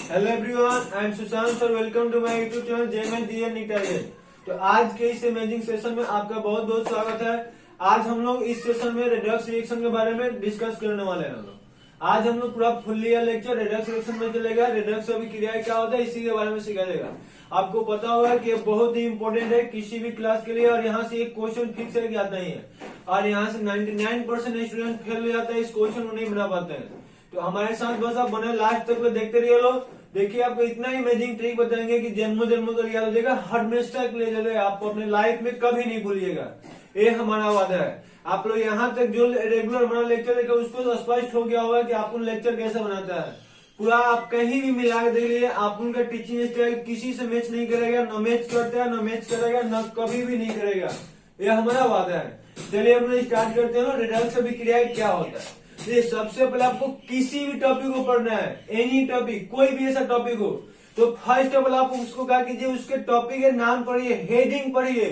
Hello everyone, I am Sushant और welcome to my YouTube channel JMDN। तो आज के इस अमेजिंग सेशन में आपका बहुत बहुत स्वागत है। आज हम लोग इस सेशन में रेडक्स रिएक्शन के बारे में डिस्कस करने वाले हैं। आज हम लोग पूरा फुल्ली लेक्चर रेडक्स रिएक्शन में चलेगा। रेडक्स अभिक्रिया क्या होता है इसी के बारे में सिखाया जाएगा। आपको पता होगा कि बहुत ही इंपॉर्टेंट है किसी भी क्लास के लिए, और यहाँ से एक क्वेश्चन फिक्स है कि आता ही है, और यहाँ से 99% स्टूडेंट फेल हो जाता है, इस क्वेश्चन को नहीं बना पाते हैं। तो हमारे साथ बस आप बने लास्ट तक देखते रहिए लोग। देखिए आपको इतना इमेजिंग ट्रिक बताएंगे कि जन्मों जन्मों तक याद हो जाएगा, हमेशा के लिए चलेगा, आपको अपने लाइफ में कभी नहीं भूलिएगा। ये हमारा वादा है। आप लोग यहाँ तक जो रेगुलर हमारा लेक्चर देखा उसको तो स्पष्ट हो गया होगा कि आपको लेक्चर कैसे बनाता है। पूरा आप कहीं भी मिला के देख लीजिए, आप उनका टीचिंग स्टाइल किसी से मैच नहीं करेगा, न मैच करता है, न मैच करेगा, न कभी भी नहीं करेगा। ये हमारा वादा है। चलिए हम लोग स्टार्ट करते हैं। रेडक्स अभिक्रिया क्या होता है। ये सबसे पहले आपको किसी भी टॉपिक को पढ़ना है, एनी टॉपिक, कोई भी ऐसा टॉपिक हो तो फर्स्ट ऑफ ऑल आप उसको क्या कीजिए, उसके टॉपिक के नाम पढ़िए, हेडिंग पढ़िए,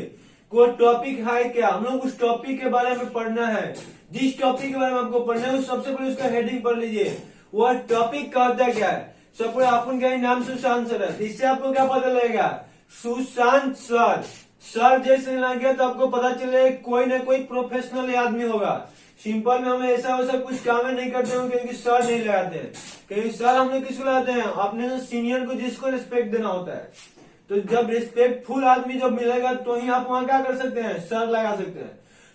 कोई टॉपिक है क्या, हम लोग उस टॉपिक के बारे में पढ़ना है। जिस टॉपिक के बारे में आपको पढ़ना है सबसे पहले उसका हेडिंग पढ़ लीजिए, वह टॉपिक का होता क्या है। सब अपन क्या नाम सुशांत सर है, इससे आपको क्या पता लगेगा, सुशांत सर। सर जैसे लग गया तो आपको पता चले कोई ना कोई प्रोफेशनल आदमी होगा। सिंपल में हमें ऐसा वैसा कुछ काम नहीं करते हो क्योंकि सर नहीं लगाते हैं, क्योंकि सर हमने किसको लगाते हैं, अपने सीनियर को, जिसको रिस्पेक्ट देना होता है। तो जब रिस्पेक्टफुल आदमी जब मिलेगा तो ही आप वहां क्या कर सकते हैं, सर लगा सकते हैं।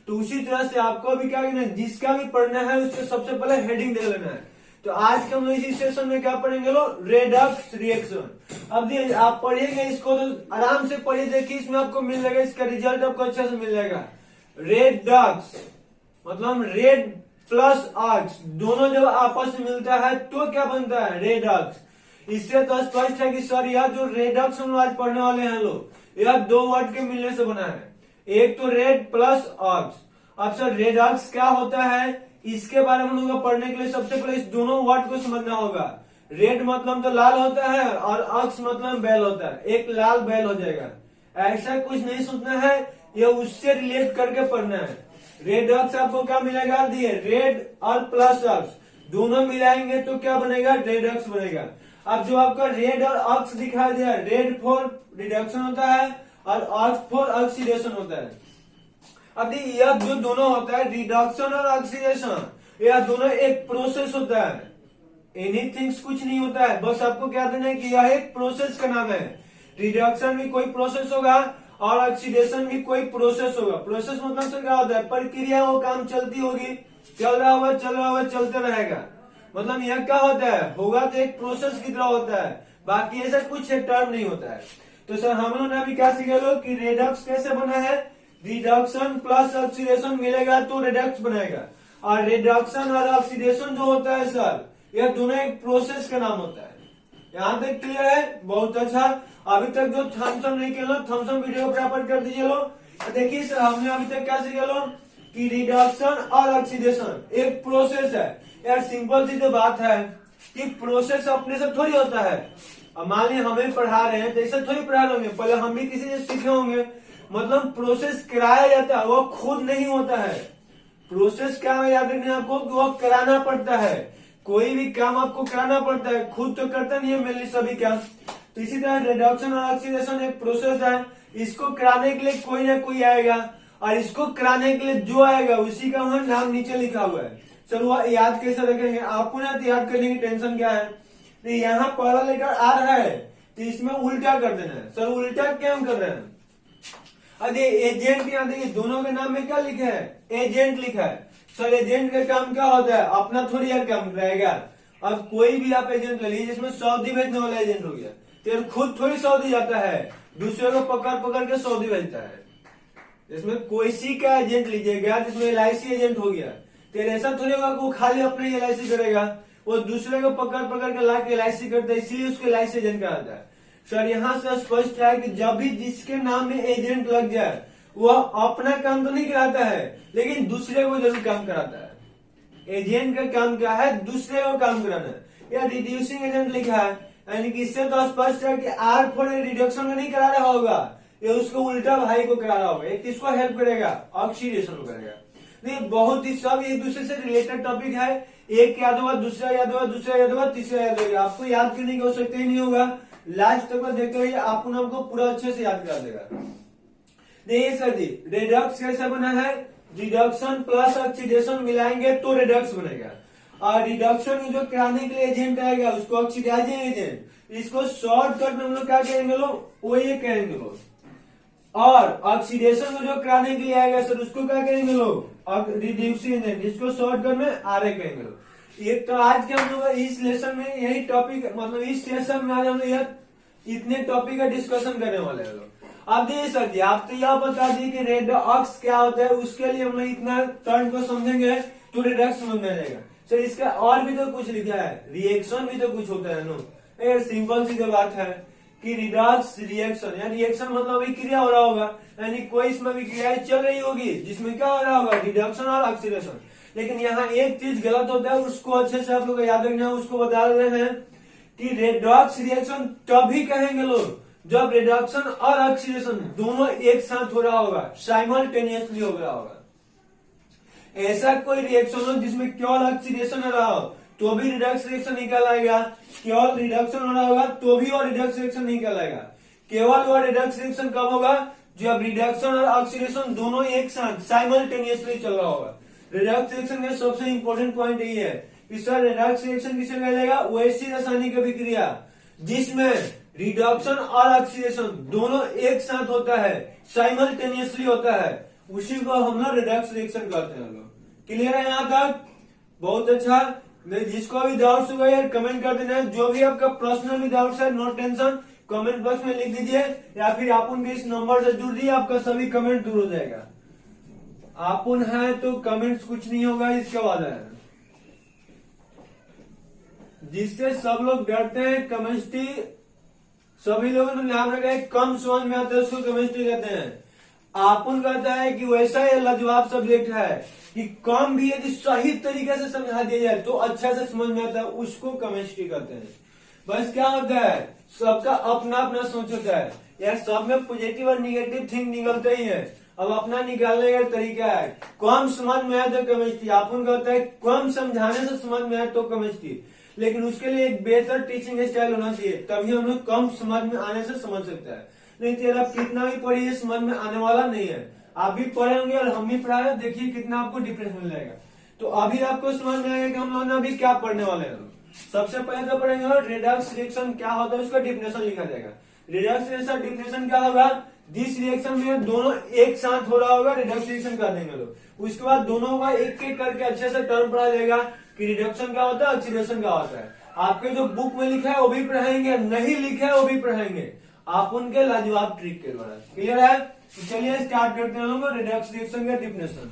तो उसी तरह से आपको भी क्या करना है, जिसका भी पढ़ना है उसको सबसे पहले हेडिंग दे लेना है। तो आज के हम लोग इसी सेशन में क्या पढ़ेंगे लोग, रेडक्स रिएक्शन। अब आप पढ़िएगा इसको तो आराम से पढ़िए, देखिए इसमें आपको मिल जाएगा, इसका रिजल्ट आपको अच्छे से मिल जाएगा। रेडक्स मतलब रेड प्लस अक्स दोनों जब आपस में मिलता है तो क्या बनता है, रेडक्स। इससे तो स्पष्ट है कि सर यह जो रेडक्स हम आज पढ़ने वाले हैं लोग, यह दो वर्ड के मिलने से बना है। एक तो रेड प्लस अक्स। अब सर रेडक्स क्या होता है, इसके बारे में हम लोग पढ़ने के लिए सबसे पहले इस दोनों वर्ड को समझना होगा। रेड मतलब तो लाल होता है और अक्स मतलब बैल होता है, एक लाल बैल हो जाएगा। ऐसा कुछ नहीं सोचना है, यह उससे रिलेट करके पढ़ना है। रेडक्स आपको क्या मिलेगा, दिए रेड और प्लस अक्स दोनों मिलाएंगे तो क्या बनेगा, रेडक्स बनेगा। अब जो आपका रेड और अक्स दिखाई दिया, रेड फॉर रिडक्शन होता है और अक्स फॉर ऑक्सीडेशन होता है। अब यह जो दोनों होता है, रिडक्शन और ऑक्सीडेशन, यह दोनों एक प्रोसेस होता है। एनीथिंग कुछ नहीं होता है, बस आपको क्या देना है कि यह एक प्रोसेस का नाम है। रिडक्शन भी कोई प्रोसेस होगा और ऑक्सीडेशन भी कोई प्रोसेस होगा। प्रोसेस मतलब से क्या होता है, प्रक्रिया, वो काम चलती होगी, चल रहा होगा, चलते रहेगा। मतलब यह क्या होता है, होगा तो एक प्रोसेस की तरह होता है, बाकी ऐसा कुछ टर्म नहीं होता है। तो सर हम लोग ने अभी क्या सीखे लोग कि रेडक्स कैसे बना है, रिडक्शन प्लस ऑक्सीडेशन मिलेगा तो रेडक्स बनेगा। और रिडक्शन और ऑक्सीडेशन जो होता है सर, यह दोनों एक प्रोसेस का नाम होता है। यहाँ तक क्लियर है, बहुत अच्छा। अभी तक जो थम्सअप नहीं किया लो, थम्सअप वीडियो प्राप्त कर दीजिए लो। देखिए सर हमने अभी तक क्या सीखा लो कि रिडक्शन और ऑक्सीडेशन एक प्रोसेस है। यार सिंपल सी जो बात है कि प्रोसेस अपने से थोड़ी होता है। अब मान लीजिए हमें पढ़ा रहे हैं तो ऐसा थोड़ी पढ़ा रहे होंगे, पहले हम भी किसी से सीखे होंगे। मतलब प्रोसेस कराया जाता है, वो खुद नहीं होता है। प्रोसेस क्या है याद रखना आपको, वो कराना पड़ता है। कोई भी काम आपको कराना पड़ता है, खुद तो करता नहीं है मेनली सभी काम। तो इसी तरह रिडक्शन और ऑक्सीडेशन एक प्रोसेस है। इसको कराने के लिए कोई ना कोई आएगा, और इसको कराने के लिए जो आएगा उसी का वहां नाम नीचे लिखा हुआ है। चलो याद कैसे रखेंगे, आपको ना तो याद करने की टेंशन क्या है। तो यहाँ पहला लेटर आ रहा है तो इसमें उल्टा कर देना है। सर उल्टा क्या हम कर रहे हैं, अरे एजेंट यहाँ देखिए दोनों के नाम में क्या लिखा है, एजेंट लिखा है। सर एजेंट का काम क्या होता है, अपना थोड़ी यार काम रहेगा। अब कोई भी आप एजेंट ले लीजिए, जिसमें सऊदी भेजने वाला एजेंट हो गया, तो खुद थोड़ी सऊदी जाता है, दूसरे को पकड़ के सऊदी भेजता है। इसमें कोई सी का एजेंट लीजिएगा जिसमें LIC एजेंट हो गया, तो ऐसा थोड़ी होगा वो खाली अपने LIC करेगा, वो दूसरे को पकड़ के ला के LIC करता है, इसलिए उसको LIC एजेंट कहा जाता है। सर यहाँ से स्पष्ट है कि जब भी जिसके नाम में एजेंट लग जाए वह अपना काम तो नहीं कराता है, लेकिन दूसरे को जरूर काम कराता है। एजेंट का काम क्या है, दूसरे को काम कराना। या रिड्यूसिंग एजेंट लिखा है, यानी कि इससे तो स्पष्ट है कि R फॉर रिडक्शन का नहीं करा रहा होगा, ये उसको उल्टा भाई को करा रहा होगा। एक किसको हेल्प करेगा, ऑक्सीडेशन को करेगा। नहीं, बहुत ही सब एक दूसरे से रिलेटेड टॉपिक है। एक याद होगा, दूसरा याद होगा, दूसरा याद होगा, तीसरा याद होगा। आपको याद करने की आवश्यकता ही नहीं होगा, लास्ट तक में देखते रहिए, आपको हमको पूरा अच्छे से याद करा देगा। देखिए सर जी, रेडक्स कैसे बना है? रिडक्शन प्लस ऑक्सीडेशन मिलाएंगे तो रेडक्स बनेगा। और रिडक्शन में जो कराने के लिए एजेंट आएगा उसको ऑक्सीडाइजिंग एजेंट, इसको शॉर्टकट में हम लोग क्या कहेंगे लोग? वो ये कहेंगे लोग। और ऑक्सीडेशन में जो कराने के लिए आएगा सर उसको क्या कहेंगे लोग? रिड्यूसिंग एजेंट, इसको शॉर्टकट में आरए कहेंगे लोग। एक तो आज के हम लोग इस लेसन में यही टॉपिक, मतलब इस सेशन में आज हम लोग इतने टॉपिक का डिस्कशन करने वाले हैं लोग। अब देखिए सर जी, आप तो यह बता दिए कि रेडॉक्स क्या होता है, उसके लिए हम लोग इतना टर्म को समझेंगे तो रेडॉक्स समझ में आएगा। सर इसका और भी तो कुछ लिखा है, रिएक्शन भी तो कुछ होता है नो। सिंपल सी बात है कि रिडॉक्स रिएक्शन, या रिएक्शन मतलब अभी क्रिया हो रहा होगा, यानी कोई इसमें भी क्रिया चल रही होगी जिसमें क्या हो रहा होगा? रिडक्शन और ऑक्सीडेशन। लेकिन यहाँ एक चीज गलत होता है, उसको अच्छे से आप लोग याद रखना है। उसको बता रहे हैं कि रेडॉक्स रिएक्शन तभी कहेंगे लोग जब रिडक्शन और ऑक्सीडेशन दोनों एक साथ हो रहा होगा, साइमल्टेनियसली हो रहा होगा। ऐसा कोई रिएक्शन हो जिसमें केवल ऑक्सीडेशन हो रहा हो तो भी रिडक्स रिएक्शन निकल आएगा, केवल रिडक्शन हो रहा होगा तो भी और रिडक्स रिएक्शन निकल आएगा। केवल और रिडक्स रिएक्शन कब होगा? जब रिडक्शन और ऑक्सीडेशन दोनों एक साथ साइमल्टेनियसली चल रहा होगा। रिडक्स रिएक्शन का सबसे इंपॉर्टेंट पॉइंट यही है कि सर रिडक्स रिएक्शन किसे कहा जाएगा? वैसी रासायनिक अभिक्रिया जिसमें रिडक्शन और ऑक्सीडेशन दोनों एक साथ होता है, साइमल्टेनियसली होता है, उसी को हम लोग रिडक्स रिएक्शन कहते हैं लोग। क्लियर है यहाँ तक? बहुत अच्छा। जिसको भी डाउट्स होगा यार कमेंट कर देना। जो भी आपका पर्सनल डाउट्स है, नो टेंशन, कमेंट बॉक्स में लिख दीजिए, या फिर आप उनके इस नंबर से जुड़ दीजिए, आपका सभी कमेंट दूर हो जाएगा। आपुन है तो कमेंट्स कुछ नहीं होगा, इसके बाद है जिससे सब लोग डरते हैं केमिस्ट्री, सभी लोगों ने ध्यान रखा है, कम समझ में आता है उसको केमिस्ट्री कहते हैं। आपुन कहता है कि वैसा ये लाजवाब सब्जेक्ट है कि कम भी यदि सही तरीके से समझा दिया जाए तो अच्छा से समझ में आता है, उसको केमिस्ट्री कहते हैं। बस क्या होता है, सबका अपना अपना सोच होता है यार, सब में पॉजिटिव और निगेटिव थिंग निकलते ही है। अब अपना निकालने का तरीका है, कम समझ में आए तो केमिस्ट्री। आपुन कहता है कम समझाने से समझ में आए तो केमिस्ट्री, लेकिन उसके लिए एक बेहतर टीचिंग स्टाइल होना चाहिए, तभी हम लोग कम समझ में आने से समझ सकता है। नहीं तो आप कितना भी पढ़िए समझ में आने वाला नहीं है। आप भी पढ़े होंगे और हम भी पढ़ाए, देखिए कितना आपको डिफरेंस मिल जाएगा। तो अभी आपको समझ में आएगा कि हम लोग अभी क्या पढ़ने वाले हैं। सबसे पहले तो पढ़ेंगे रेडक्स रिएक्शन क्या होता है, उसका डिफिनेशन लिखा जाएगा। रेडक्स रिएक्शन डिफिनेशन क्या होगा? जिस रिएक्शन में दोनों एक साथ हो रहा होगा रेडक्स रिएक्शन कर देंगे लोग। उसके बाद दोनों का एक एक करके अच्छे से टर्म पढ़ा जाएगा कि रिडक्शन क्या होता है, ऑक्सीडेशन क्या होता है। आपके जो बुक में लिखा है वो भी पढ़ाएंगे, नहीं लिखा है वो भी पढ़ाएंगे, आप उनके लाजवाब ट्रिक के द्वारा। क्लियर है? तो चलिए स्टार्ट करते हैं लोग रिडक्स रिएक्शन का डिफिनेशन।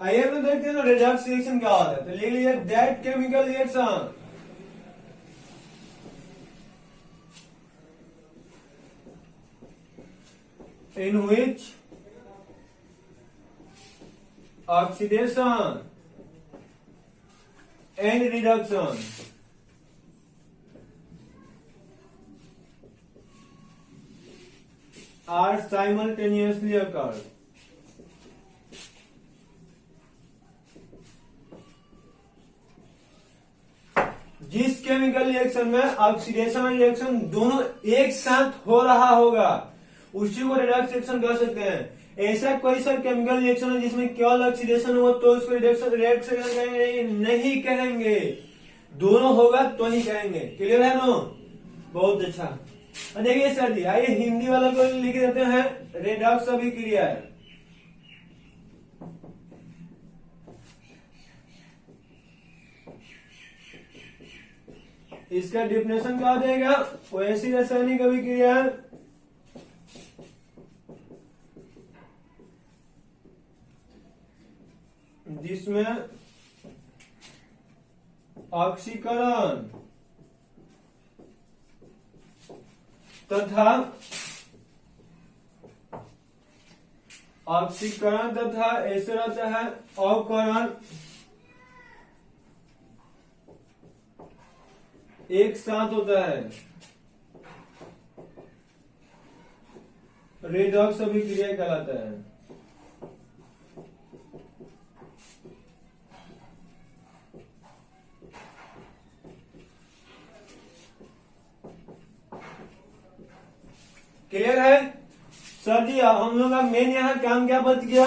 आइए तो देखते हैं रिडक्स रिएक्शन क्या होता है। तो ले लीजिए that chemical reaction in which oxidation and reduction are simultaneously occur. जिस केमिकल रिएक्शन में ऑक्सीडेशन और रिएक्शन दोनों एक साथ हो रहा होगा उसी को रिडक्स रिएक्शन कह सकते हैं। ऐसा कोई सा केमिकल रिएक्शन है जिसमें केवल ऑक्सीडेशन हो तो उसको रिडक्शन कहेंगे? नहीं कहेंगे, दोनों होगा तो ही कहेंगे। क्लियर है नो? बहुत अच्छा। देखिए सर जी, आइए हिंदी वाला को लिख देते हैं रेडक्स अभिक्रिया है। इसका डिफिनेशन क्या हो जाएगा? वो ऐसी रासायनिक अभिक्रिया है जिसमें ऑक्सीकरण तथा ऐसे रहता है अवकरण एक साथ होता है। रेडॉक्स अभिक्रिया कहलाता है। क्लियर है सर जी? हम लोग का मेन यहाँ काम क्या बच गया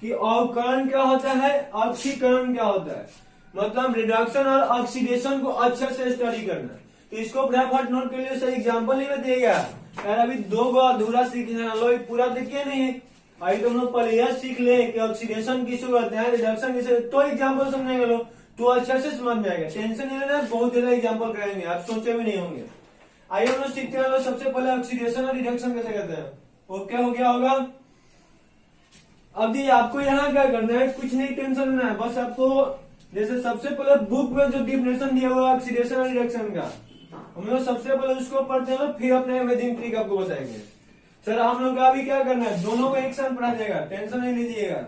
कि अवकरण क्या होता है, ऑक्सीकरण क्या होता है, मतलब रिडक्शन और ऑक्सीडेशन को अच्छे से स्टडी करना। तो इसको फटाफट नोट कर लियो सर, एग्जाम्पल ही में देगा यार। अभी 2 गो अधूरा सीखे हैं, लो पूरा देखिए नहीं। अभी तुम लोग पहले यह सीख ले कि ऑक्सीडेशन किसे कहते हैं, रिडक्शन किसे, तो एग्जाम्पल समझेंगे लोग तो अच्छे से समझ में आएगा। टेंशन नहीं लेना, बहुत ज्यादा एग्जाम्पल कराएंगे, आप सोचे भी नहीं होंगे। आइए हम लोग सीखते हैं। सबसे पहले ऑक्सीडेशन और रिडक्शन कैसे कहते हैं। ओके हो गया होगा। अब जी आपको यहाँ क्या करना है, कुछ नहीं टेंशन लेना है, बस आपको जैसे सबसे पहले बुक में जो डिफिनेशन दिया हुआ है ऑक्सीडेशन और रिडक्शन का, हम लोग सबसे पहले उसको पढ़ते हैं, फिर अपने इमेजिंग ट्रिक आपको बताएंगे। सर हम लोग का अभी क्या करना है, दोनों को एक साथ पढ़ा जाएगा, टेंशन नहीं लीजिएगा।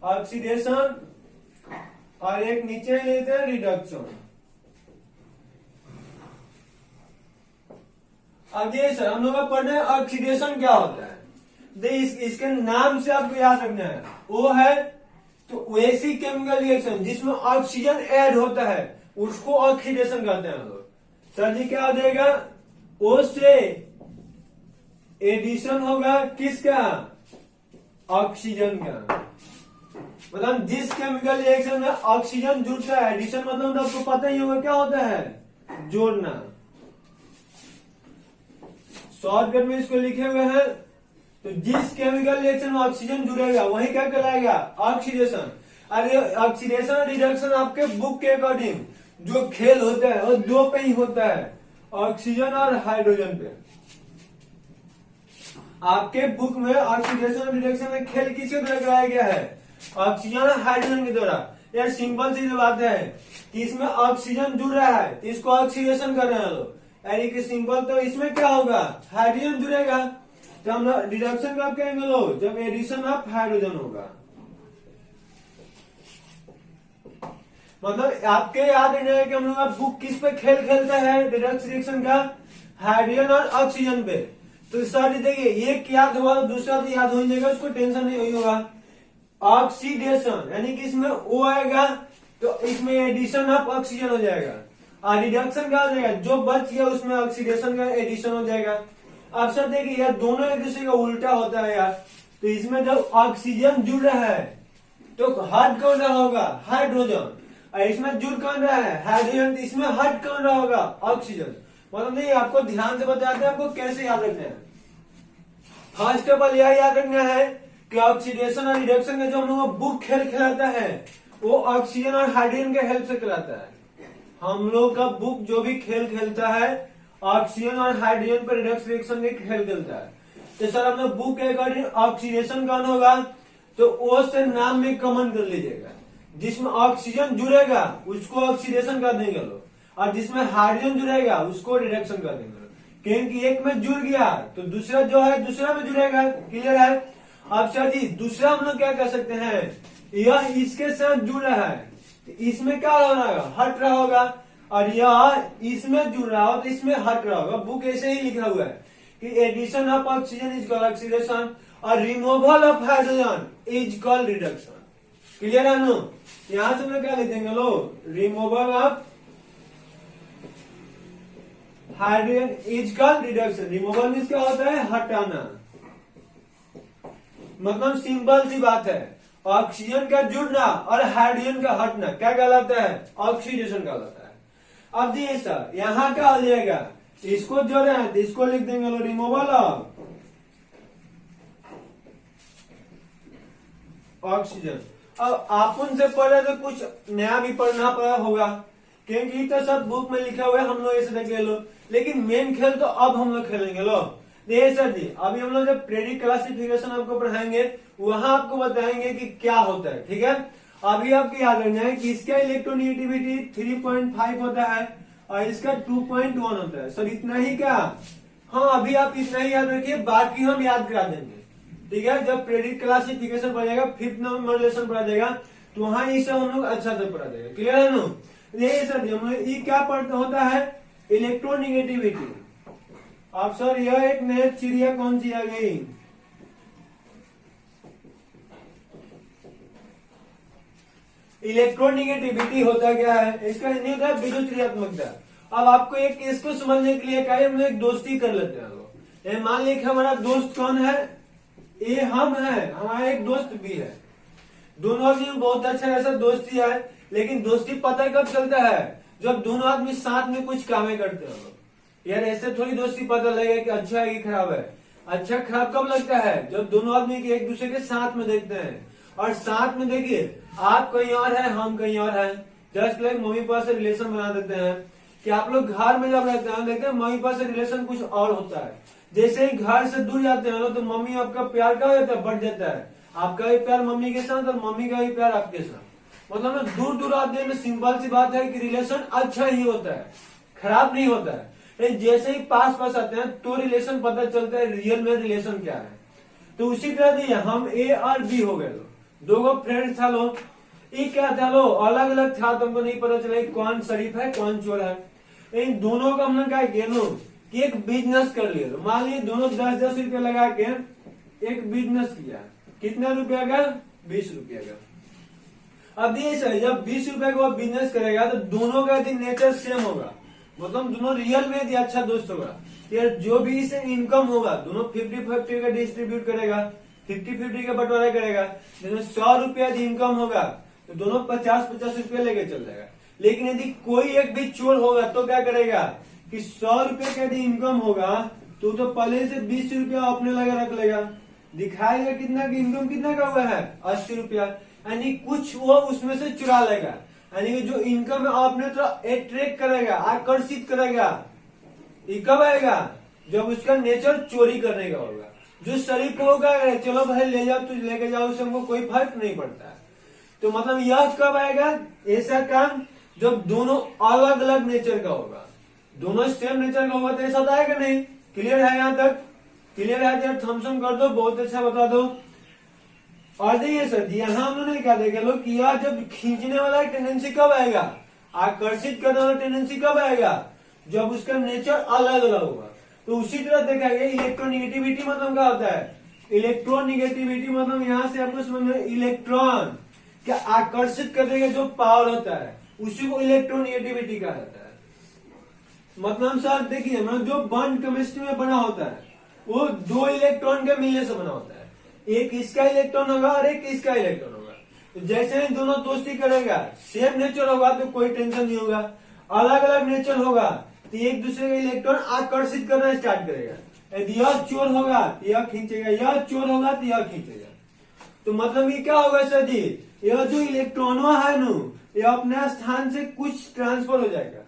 ऑक्सीडेशन और एक नीचे लेते हैं रिडक्शन। अब ये सर हम लोग का पढ़ना है ऑक्सीडेशन क्या होता है। इसके नाम से आपको याद रखना है, वो है तो वैसी केमिकल रिएक्शन जिसमें ऑक्सीजन ऐड होता है उसको ऑक्सीडेशन कहते हैं लोग। सर जी क्या हो जाएगा, ओ से एडिशन होगा किसका, ऑक्सीजन का। मतलब जिस केमिकल रिएक्शन में ऑक्सीजन जुड़ता है, एडिशन मतलब आपको पता ही होगा क्या होता है, जोड़ना। शॉर्टकट में इसको लिखे हुए हैं, तो जिस केमिकल रिएक्शन में ऑक्सीजन जुड़ेगा वही क्या कहलाएगा, ऑक्सीडेशन। अरे ऑक्सीडेशन और रिडक्शन आपके बुक के अकॉर्डिंग जो खेल होता है वो 2 पे ही होता है, ऑक्सीजन और हाइड्रोजन पे। आपके बुक में ऑक्सीडेशन और रिडक्शन में खेल किसके द्वारा कराया गया है, ऑक्सीजन और हाइड्रोजन के द्वारा। यार सिंपल सी बात है कि इसमें ऑक्सीजन जुड़ रहा है तो इसको ऑक्सीडेशन कर रहे हैं लोग, यानी कि सिंपल। तो इसमें क्या होगा, हाइड्रोजन जुड़ेगा तो हम लोग रिडक्शन कब करेंगे लोग, जब एडिशन ऑफ हाइड्रोजन होगा। मतलब आपके याद रखना है कि हम लोग बुक किस पे खेल खेलता है रिडक्स रिएक्शन का, हाइड्रोजन और ऑक्सीजन पे। तो सर देखिए एक याद हुआ तो दूसरा तो याद हो जाएगा, उसको टेंशन नहीं हुई होगा। ऑक्सीडेशन यानी कि इसमें ओ आएगा तो इसमें एडिशन ऑफ ऑक्सीजन हो जाएगा, और रिडक्शन क्या हो जाएगा, जो बच गया उसमें ऑक्सीडेशन का एडिशन हो जाएगा। अब सर देखिए यार दोनों एक दूसरे का उल्टा होता है यार। तो इसमें जब ऑक्सीजन जुड़ रहा है तो हट कौन रहा होगा, हाइड्रोजन, और इसमें जुड़ कौन रहा है, हाइड्रोजन, तो इसमें हट कौन रहा होगा, ऑक्सीजन। मतलब नहीं, आपको ध्यान से बताते हैं आपको कैसे याद रखना है। फर्स्ट ऑफ ऑल यह याद रखना है कि ऑक्सीडेशन और रिडक्शन का जो हम लोग बुक खेल खिलाता है वो ऑक्सीजन और हाइड्रोजन के हेल्प से खिलाता है। हम लोग का बुक जो भी खेल खेलता है ऑक्सीजन और हाइड्रोजन पर रिडक्स रिएक्शन के खेल खेलता है। तो सर हम लोग बुक के अकॉर्डिंग ऑक्सीडेशन कौन होगा, तो ओ से नाम में कॉमन कर लीजिएगा। जिसमें ऑक्सीजन जुड़ेगा उसको ऑक्सीडेशन कर देंगे लोग, और जिसमें हाइड्रोजन जुड़ेगा उसको रिडक्शन कर देंगे लोग। क्योंकि एक में जुड़ गया तो दूसरा जो है दूसरा में जुड़ेगा। क्लियर है। अब सर जी दूसरा हम लोग क्या कर सकते हैं, यह इसके साथ जुड़ रहा है तो इसमें क्या हो रहा होगा, हट रहा होगा, और यह इसमें जुड़ रहा हो तो इसमें हट रहा होगा। बुक ऐसे ही लिखा हुआ है कि addition of oxygen is called oxidation और removal of hydrogen is called reduction. Clear है नो। यहां से हम लोग क्या लिख देंगे लो, removal of hydrogen is called reduction. Removal means क्या होता है, हटाना। मतलब सिंपल सी बात है, ऑक्सीजन का जुड़ना और हाइड्रोजन का हटना क्या कहलाता है, ऑक्सीडेशन कहलाता है। अब देखिए सर यहाँ क्या हो जाएगा, इसको जोड़े हैं तो इसको लिख देंगे लो रिमूवल ऑफ ऑक्सीजन। अब आप उनसे पढ़े तो कुछ नया भी पढ़ना पड़ा होगा, क्योंकि तो सब बुक में लिखा हुआ है, हम लोग ऐसे देख लो। लेकिन मेन खेल तो अब हम लोग खेलेंगे लो। देखिए सर जी अभी हम लोग जब पीरियडिक क्लासिफिकेशन आपको पढ़ाएंगे वहां आपको बताएंगे कि क्या होता है। ठीक है। अभी आपको याद रखना है कि इसका इलेक्ट्रोनेगेटिविटी 3.5 होता है और इसका 2.1 होता है। सर इतना ही क्या, हाँ अभी आप इतना ही याद रखिए, बाकी हम याद करा देंगे। ठीक है। जब पीरियडिक क्लासिफिकेशन पढ़ जाएगा, 5th नंबर लेसन पढ़ा जाएगा तो वहां ये सब हम लोग अच्छा से पढ़ा देगा। क्लियर है नो। यही सर जी हम लोग ये क्या पढ़ता होता है, इलेक्ट्रोनिगेटिविटी। अब सर यह एक नई चिड़िया कौन सी आ गई? इलेक्ट्रोनिगेटिविटी होता क्या है? इसका हिंदी होता है विद्युत ऋणात्मकता। अब आपको एक इसको समझने के लिए क्या है, हम एक दोस्ती कर लेते हैं। मान लीजिए हमारा दोस्त कौन है? ये हम है, हमारा एक दोस्त भी है। दोनों आदमी में बहुत अच्छा ऐसा दोस्ती है, लेकिन दोस्ती पता कब चलता है? जब दोनों आदमी साथ में कुछ कामें करते हैं। यार ऐसे थोड़ी दोस्ती पता लगेगा कि अच्छा है कि खराब है। अच्छा खराब कब लगता है? जब दोनों आदमी एक दूसरे के साथ में देखते हैं। और साथ में देखिए, आप कहीं और है, हम कहीं और है। जस्ट लाइक मम्मी पापा से रिलेशन बना देते हैं कि आप लोग घर में जब रहते हैं, देखते हैं मम्मी पापा से रिलेशन कुछ और होता है। जैसे ही घर से दूर जाते हैं तो मम्मी आपका प्यार क्या होता है? बढ़ जाता है। आपका भी प्यार मम्मी के साथ और मम्मी का भी प्यार आपके साथ। मतलब ना दूर दूर आते हैं, सिंपल सी बात है कि रिलेशन अच्छा ही होता है, खराब नहीं होता है। लेकिन जैसे ही पास पास आते हैं तो रिलेशन पता चलता है रियल में रिलेशन क्या है। तो उसी तरह से हम ए और बी हो गए, दो फ्रेंड्स था लो। ये क्या था लो? अलग अलग था, तुमको नहीं पता चला कौन शरीफ है कौन चोर है। इन दोनों का हमने क्या किया नो कि एक बिजनेस कर लिया। तो मान लीजिए दोनों 10-10 रुपया लगा के एक बिजनेस किया। कितना रुपया का? 20 रुपया का। अब ये सर जब 20 रुपया का बिजनेस करेगा तो दोनों का नेचर सेम होगा, मतलब दोनों रियल में अच्छा दोस्त होगा। यार जो भी इसे इनकम होगा दोनों 50-50 का डिस्ट्रीब्यूट करेगा, 50-50 का बंटवारा करेगा। जैसे 100 रुपया इनकम होगा तो दोनों 50-50 रुपया लेके चल जाएगा। लेकिन यदि कोई एक भी चोर होगा तो क्या करेगा कि 100 रुपया का यदि इनकम होगा तो पहले से 20 रुपया अपने लगा रख लेगा, दिखाएगा कितना की इनकम कितना का हुआ है 80 रुपया, यानी कुछ वो उसमें से चुरा लेगा। यानी जो इनकम है आपने तो अट्रैक्ट करेगा, आकर्षित करेगा। ये कब आएगा? जब उसका नेचर चोरी करने का होगा। जो शरीफ होगा चलो भाई ले जाओ, तुझ लेके जाओ, उससे हमको कोई फर्क नहीं पड़ता है। तो मतलब यह कब आएगा ऐसा काम? जब दोनों अलग अलग नेचर का होगा। दोनों सेम नेचर का होगा तो ऐसा आएगा नहीं। क्लियर है? यहाँ तक क्लियर है? यार थम्सअप कर दो, बहुत अच्छा बता दो। और देखिए सर जी यहाँ हम लोगों ने क्या देखे लो कि यह जब खींचने वाला टेंडेंसी कब आएगा, आकर्षित करने वाला टेंडेंसी कब आएगा? जब उसका नेचर अलग अलग होगा। तो उसी तरह देखा गया इलेक्ट्रोनिगेटिविटी मतलब क्या होता है? इलेक्ट्रोनिगेटिविटी मतलब यहाँ से आपको समझ में इलेक्ट्रॉन क्या आकर्षित करने का जो पावर होता है उसी को इलेक्ट्रोनिगेटिविटी कहा जाता है। मतलब सर देखिए जो बॉन्ड केमिस्ट्री में बना होता है वो दो इलेक्ट्रॉन के मिलने से बना होता है। एक इसका इलेक्ट्रॉन होगा और एक इसका इलेक्ट्रॉन होगा। तो जैसे ही दोनों दोस्ती करेगा सेम नेचर होगा तो कोई टेंशन नहीं होगा। अलग अलग नेचर होगा तो एक दूसरे का इलेक्ट्रॉन आकर्षित करना स्टार्ट करेगा। यदि यह चोर होगा तो यह खींचेगा, यह चोर होगा तो यह खींचेगा। तो मतलब ये क्या होगा सर जी? यह जो इलेक्ट्रॉन है नु यह अपने स्थान से कुछ ट्रांसफर हो जाएगा।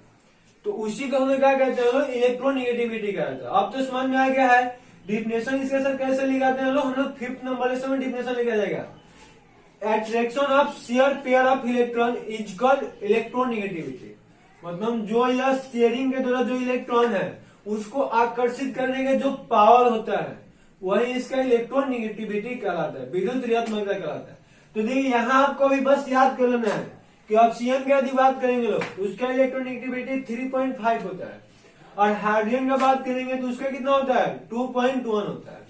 तो उसी को हमें क्या कहते हैं? इलेक्ट्रोनिगेटिविटी कहते हैं। अब तो समझ में आ गया है डिफिनेशन इसके सर कैसे लिखाते हैं? हम लोग 5th नंबर लेसन में डिफिनेशन लिखा जाएगा। Attraction of share pair of electron is called electronegativity. मतलब जो यह शेयरिंग के द्वारा जो इलेक्ट्रॉन है उसको आकर्षित करने का जो पावर होता है वही इसका इलेक्ट्रोनिगेटिविटी कहलाता है, विद्युत ऋणात्मकता कहलाता है। तो देखिए यहाँ आपको भी बस याद कर लेना है कि ऑक्सीजन की यदि बात करेंगे लोग तो उसका इलेक्ट्रोनिगेटिविटी 3.5 होता है, और हाइड्रोजन का बात करेंगे तो उसका कितना होता है? 2.1 होता है।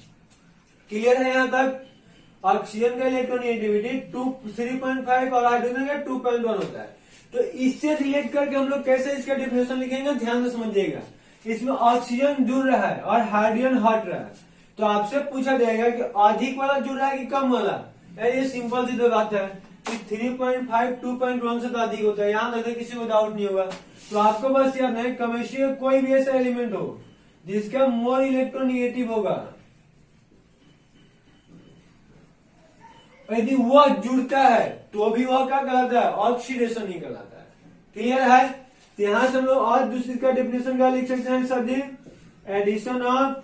क्लियर है यहाँ तक? ऑक्सीजन का इलेक्ट्रोनिगेटिविटी 3.5 और हाइड्रोजन का 2.1 होता है। तो इससे रिलेट करके हम लोग कैसे इसका डिफिनेशन लिखेंगे ध्यान से समझिएगा। इसमें ऑक्सीजन जुड़ रहा है और हाइड्रोजन हट रहा है, तो आपसे पूछा जाएगा कि अधिक वाला जुड़ रहा है कि कम वाला? ये सिंपल सी तो बात है कि 3.5 2.1 से तो अधिक होता है। यहाँ तक किसी को डाउट नहीं होगा। तो आपको बस याद है केमिस्ट्री में कोई भी ऐसा एलिमेंट हो जिसका मोर इलेक्ट्रोनिगेटिव होगा, यदि वह जुड़ता है तो भी वह क्या कहलाता है? ऑक्सीडेशन ही कहलाता है। क्लियर है? तो यहां से हम लोग और दूसरी का डेफिनेशन क्या लिख सकते हैं sir ji? Addition of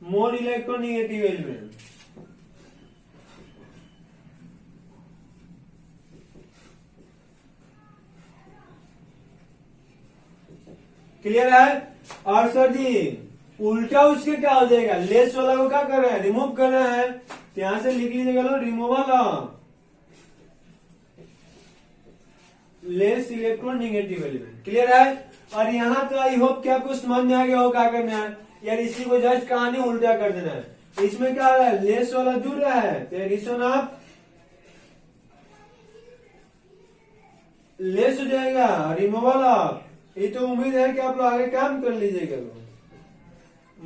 more electronegative element. Clear है? और सर जी उल्टा उसके क्या हो जाएगा? लेस वाला को क्या कर रहे हैं? रिमूव कर रहे हैं। तो यहां से लिख लीजिएगा लो removal of less electronegative element. Clear है? और यहाँ तो आई होप कि आपको समझ में आ गया हो क्या करना है यार, इसी को जस्ट कहानी उल्टा कर देना है। इसमें क्या है, लेस वाला जुड़ रहा है तो एडिशन ऑफ लेस हो जाएगा, रिमूवल ऑफ। ये तो उम्मीद है कि आप लोग आगे काम कर लीजिएगा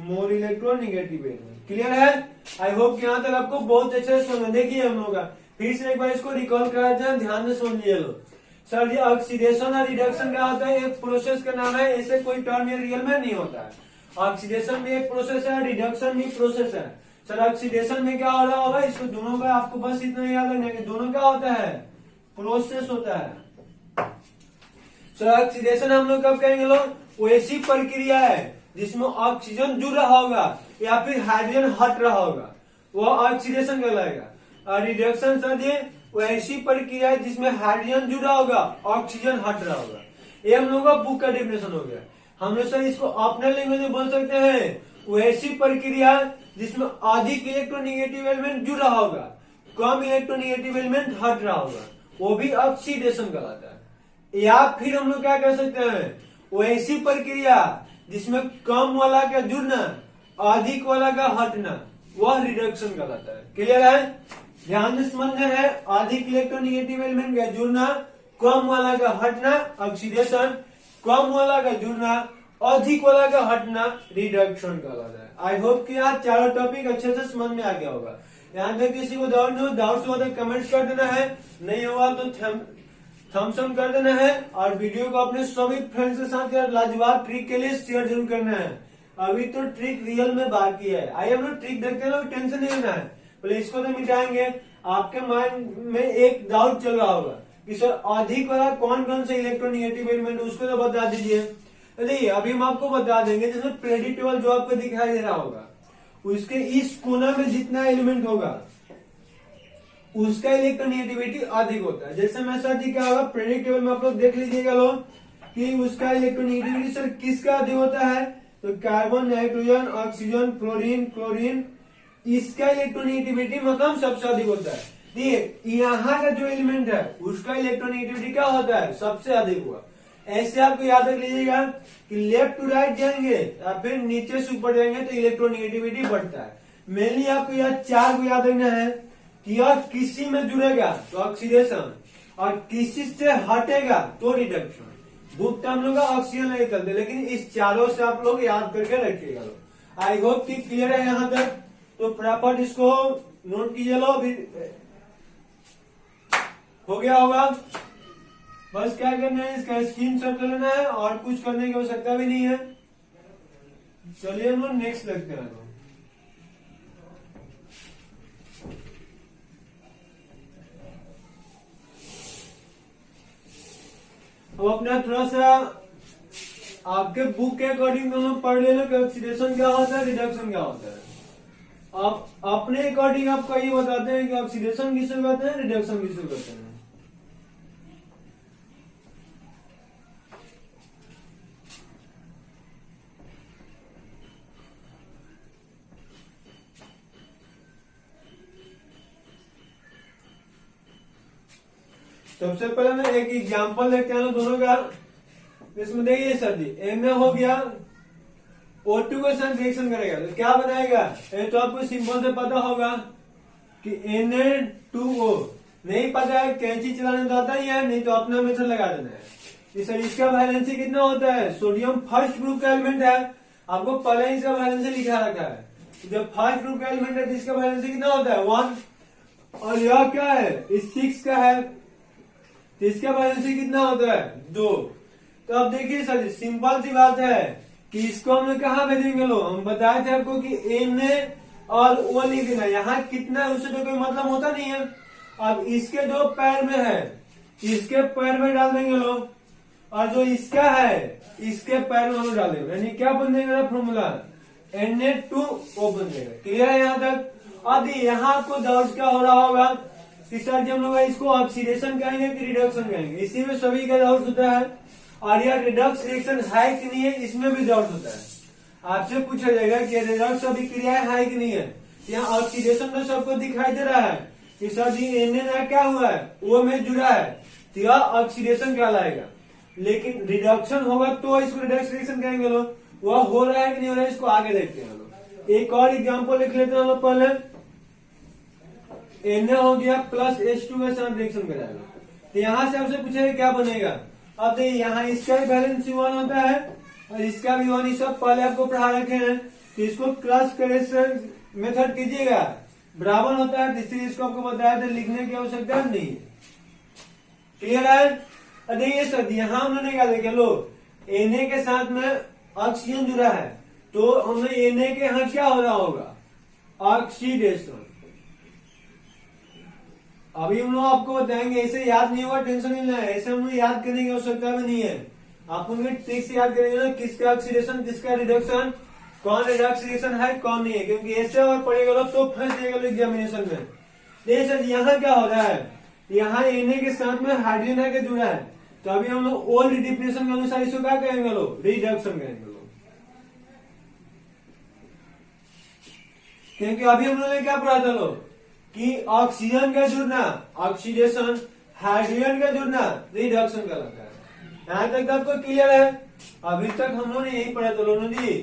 मोर इलेक्ट्रोनेगेटिव एलिमेंट। क्लियर है? आई होप कि यहाँ तक आपको बहुत अच्छे से समझ। देखिए हम लोग का फिर से एक बार इसको रिकॉल करा जाए, ध्यान से समझिए लोग। सर ये ऑक्सीडेशन और रिडक्शन क्या होता है, एक प्रोसेस का नाम है, ऐसे कोई टर्म ये रियल में नहीं होता है। ऑक्सीडेशन भी एक प्रोसेस है, रिडक्शन भी प्रोसेस है। सर ऑक्सीडेशन में क्या हो रहा होगा, इसको दोनों का आपको बस इतना याद रखना है कि दोनों क्या होता है, प्रोसेस होता है। सर ऑक्सीडेशन हम लोग कब कहेंगे लोग, वो ऐसी प्रक्रिया है जिसमें ऑक्सीजन जुड़ रहा होगा या फिर हाइड्रोजन हट रहा होगा, वो ऑक्सीडेशन कहलाएगा। और रिडक्शन सर ये वो ऐसी प्रक्रिया है जिसमें हाइड्रोजन जुड़ा होगा, ऑक्सीजन हट रहा होगा। ये हम लोग का बुक का डेफिनेशन हो गया। हम लोग सर इसको अपने लैंग्वेज में बोल सकते हैं, वो ऐसी प्रक्रिया जिसमें अधिक इलेक्ट्रोनेगेटिव एलिमेंट जुड़ रहा होगा, कम इलेक्ट्रोनेगेटिव एलिमेंट हट रहा होगा, वो भी ऑक्सीडेशन कहलाता है। या फिर हम लोग क्या कर सकते हैं, वो ऐसी प्रक्रिया जिसमें कम वाला का जुड़ना, अधिक वाला का हटना, वह रिडक्शन कहलाता है। क्लियर है? ध्यान से समझना है, अधिक इलेक्ट्रोनेगेटिव एलिमेंट का जुड़ना, कम वाला का हटना ऑक्सीडेशन, कम वाला का जुड़ना, अधिक वाला का हटना रिडक्शन कहलाता है। आई होप कि आज चारों टॉपिक अच्छे से समझ में आ गया होगा। यहाँ तक किसी को डाउट हुआ तो कमेंट्स कर देना है, नहीं हुआ तो थम्स अप कर देना है। और वीडियो को अपने सभी फ्रेंड्स के साथ यार लाजवाब ट्रिक के लिए शेयर जरूर करना है। अभी तो ट्रिक रियल में बाकी है। आइए हम लोग ट्रिक देखते हैं, टेंशन नहीं लेना है, पहले इसको तो मिटाएंगे। आपके माइंड में एक डाउट चल रहा होगा कि सर अधिक वाला कौन कौन से इलेक्ट्रोनेगेटिव एलिमेंट, उसको तो बता दीजिए। देखिए अभी हम आपको बता देंगे, जैसे प्रेडिक्टेबल जो आपको दिखाई दे रहा होगा, उसके इस कोना में जितना एलिमेंट होगा उसका इलेक्ट्रोनेगेटिविटी अधिक होता है। जैसे मैं सर जी क्या होगा, प्रेडिक्टेबल में आप लोग देख लीजिएगा लोग कि उसका इलेक्ट्रोनेगेटिविटी सर किसका अधिक होता है, तो carbon, nitrogen, oxygen, fluorine, chlorine, इसका इलेक्ट्रोनेगेटिविटी मतलब सबसे अधिक होता है। देखिए यहाँ का जो एलिमेंट है उसका इलेक्ट्रोनेगेटिविटी क्या होता है, सबसे अधिक हुआ। ऐसे आपको याद रख लीजिएगा कि लेफ्ट टू राइट जाएंगे या फिर नीचे से ऊपर जाएंगे तो इलेक्ट्रोनेगेटिविटी बढ़ता है। मेनली आपको यह चार को याद रखना है कि यह किसी में जुड़ेगा तो ऑक्सीडेशन, और किसी से हटेगा तो रिडक्शन। बुक तो हम लोग ऑक्सीजन नहीं चलते, लेकिन इस चारों से आप लोग याद करके रखिएगा। आई होप कि क्लियर है यहाँ तक, तो फटाफट इसको नोट कीजिए लो, अभी हो गया होगा। बस क्या करना है, इसका स्क्रीनशॉट ले लेना है और कुछ करने की आवश्यकता भी नहीं है। चलिए हम लोग नेक्स्ट देखते हैं। अब अपना थोड़ा सा आपके बुक के अकॉर्डिंग हम लोग पढ़ ले लो कि ऑक्सीडेशन क्या होता है, रिडक्शन क्या होता है। आप अपने अकॉर्डिंग आपको ये बताते हैं कि ऑक्सीडेशन किसे कहते हैं, रिडक्शन किसे कहते हैं। सबसे पहले मैं एक एग्जांपल देखते हैं दोनों का। इसमें देखिए सर जी, एन हो गया O2 के साथ रिएक्शन करेगा तो क्या बनाएगा, ये तो आपको सिंपल से पता होगा कि Na2O। नहीं पता है, कैंची चलाने तो आता ही है, नहीं तो अपना मेथड लगा देना है। सर इसका वैलेंसी कितना होता है, सोडियम फर्स्ट ग्रुप का एलिमेंट है, आपको पहले ही इसका वैलेंसी लिखा रखा है। जब फर्स्ट ग्रुप का एलिमेंट है तो इसका वैलेंसी कितना होता है 1, और यह क्या है, इस 6 का है तो इसका वैलेंसी कितना होता है 2। तो अब देखिए सर सिंपल सी बात है कि इसको हम कहाँ भेजेंगे लो, हम बताए थे आपको कि Na और O लिख देना, यहाँ कितना है उससे तो कोई मतलब होता नहीं है। अब इसके जो पैर में है इसके पैर में डाल देंगे लोग, और जो इसका है इसके पैर में हम डाल देंगे, यानी क्या बन जाएगा फॉर्मूला Na2O बन जाएगा। क्लियर है यहाँ तक। अब यहाँ आपको डाउट क्या हो रहा होगा कि सर जी हम लोग इसको ऑक्सीडेशन कहेंगे कि रिडक्शन कहेंगे, इसी में सभी का डाउट होता है। और यह रिडक्स रिएक्शन है कि नहीं है, इसमें भी डाउट होता है। आपसे पूछा जाएगा कि रिडक्स अभिक्रिया है कि नहीं है। यहाँ ऑक्सीडेशन तो सबको दिखाई दे रहा है कि सर जी Na क्या हुआ है, O में जुड़ा है, तो यह ऑक्सीडेशन कहलाएगा। लेकिन रिडक्शन होगा तो इसको रिडक्स रिएक्शन कहेंगे लोग। वह हो रहा है कि नहीं हो रहा है इसको आगे देखते हैं लोग। एक और एग्जाम्पल लिख लेते हैं लोग पहले। Na हो गया प्लस H2 के साथ रिएक्शन कराएगा, तो यहाँ से आपसे पूछेगा क्या बनेगा। अब देखिए यहाँ इसका भी वैलेंसी 1 होता है और इसका भी 1, सब पहले आपको पढ़ा रखे हैं। तो इसको क्रॉस करेक्शन मेथड कीजिएगा, बराबर होता है। इसलिए इसको आपको बताया था, लिखने की आवश्यकता नहीं है। क्लियर है। देखिए सर यहाँ हमने क्या देखे लो, Na के साथ में ऑक्सीजन जुड़ा है, तो हमने Na के यहाँ क्या हो रहा होगा, ऑक्सीडेशन। अभी हम लोग आपको बताएंगे, ऐसे याद नहीं होगा, टेंशन नहीं लेना है। ऐसे हम लोग याद करने की आवश्यकता भी नहीं है। आप उनके ट्रिक से याद करेंगे ना, किसका ऑक्सीडेशन किसका रिडक्शन, कौन रिडक्स रिएक्शन है कौन नहीं है, क्योंकि ऐसे और पढ़ेगा लोग तो फंस जाएगा एग्जामिनेशन में। देखिए सर यहाँ क्या हो रहा है, यहाँ Na के साथ में हाइड्रोजन है जुड़ा है, तो अभी हम लोग ओल्ड डिफिनेशन के अनुसार इसको क्या कहेंगे लोग, रिडक्शन कहेंगे लोग। क्योंकि अभी हम लोगों ने क्या पढ़ा था लोग कि ऑक्सीजन का जुड़ना ऑक्सीडेशन, हाइड्रोजन का जुड़ना रिडक्शन कहलाता है। यहाँ तक आपको क्लियर है। अभी तक हम लोगों ने यही पढ़ा था लोगों जी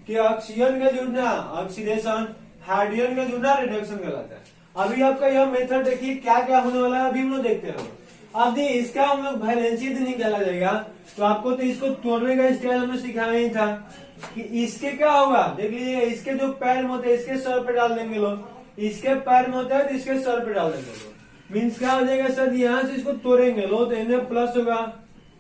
कि ऑक्सीजन का जुड़ना ऑक्सीडेशन, हाइड्रोजन का जुड़ना रिडक्शन कहलाता है। अभी आपका यह मेथड देखिए क्या क्या होने वाला है, अभी हम लोग देखते हैं। अब देखिए इसका हम लोग वैलेंसी तो निकाला जाएगा, तो आपको तो इसको तोड़ने का स्टाइल हमने सिखाया ही था कि इसके क्या होगा। देख लीजिए इसके जो पैर में होते हैं इसके सर पे डाल देंगे लोग, इसके पैर में होता है तो इसके सर पे डाल देंगे लोग। मीन्स क्या हो जाएगा सर, यहाँ से इसको तोड़ेंगे लो तो Na प्लस होगा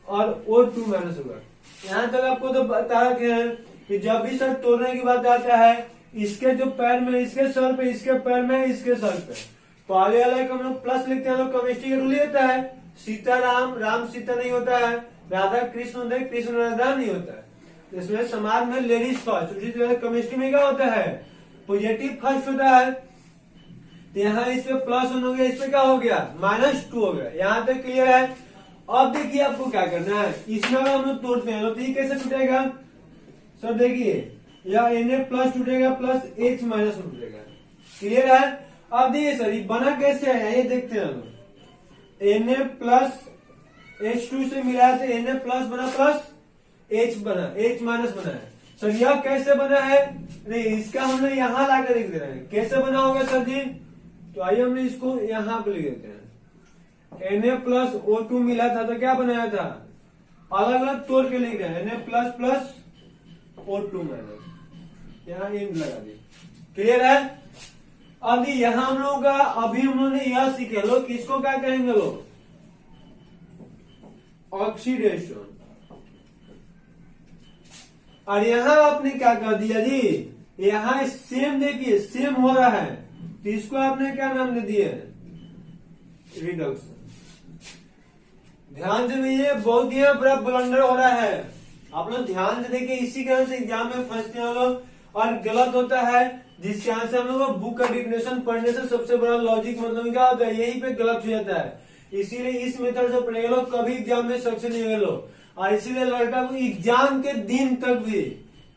और O2 माइनस होगा। यहाँ तक आपको तो बता रखे हैं कि जब भी सर तोड़ने की बात आता है, इसके जो पैर में इसके सर पे, इसके पैर में इसके सर पे, पहले वाला हम लोग प्लस लिखते हैं। लोग केमिस्ट्री का रूल होता है, सीताराम राम सीता नहीं होता है, राधा कृष्ण होता है, कृष्ण राधा नहीं होता है। तो इसमें समाज में लेडीज फर्स्ट, उसी तरह केमिस्ट्री में क्या होता है, पॉजिटिव फर्स्ट होता है। तो यहाँ इस पे प्लस 1 हो गया, इस पे क्या हो गया -2 हो गया। यहाँ तक क्लियर है। अब देखिए आपको क्या करना है, इसमें अगर हम लोग तोड़ते हैं तो ये कैसे टूटेगा सर, देखिए यह Na प्लस टूटेगा प्लस H माइनस टूटेगा। क्लियर है। अब देखिए सर ये बना कैसे है, ये देखते हैं हम लोग। Na प्लस H2 से मिलाया तो Na प्लस बना प्लस H बना, H माइनस बना है। सर यह कैसे बना है, नहीं इसका हमने यहाँ लाकर लिख दे रहे हैं, कैसे बना होगा सर जी। तो आइए हमने इसको यहाँ पे लिख देते हैं। Na प्लस O2 मिला था तो क्या बनाया था, अलग अलग तोड़ के लिख रहे हैं। Na plus plus O2 minus, यहाँ इन लगा दी। क्लियर है। अभी यहाँ हम लोग का, अभी हम लोग ने यह सीखे लोग, किसको क्या कहेंगे लोग, ऑक्सीडेशन। और यहाँ आपने क्या कर दिया जी, यहाँ सेम देखिए सेम हो रहा है, तो इसको आपने क्या नाम दे दिया, रिडक्शन। ध्यान से दीजिए, बहुत ही बड़ा ब्लंडर हो रहा है। आप लोग ध्यान से देखिए, इसी कारण से एग्जाम में फंसते हैं लोग और गलत होता है। जिसके यहाँ से हम लोग बुक का डिफिनेशन पढ़ने से सबसे बड़ा लॉजिक मतलब क्या होता है, यही पे गलत हो जाता है। इसीलिए इस मेथड से पढ़ेंगे लोग, कभी एग्जाम में सक्सेस नहीं हुए लोग। और इसीलिए लड़का को एग्जाम के दिन तक भी,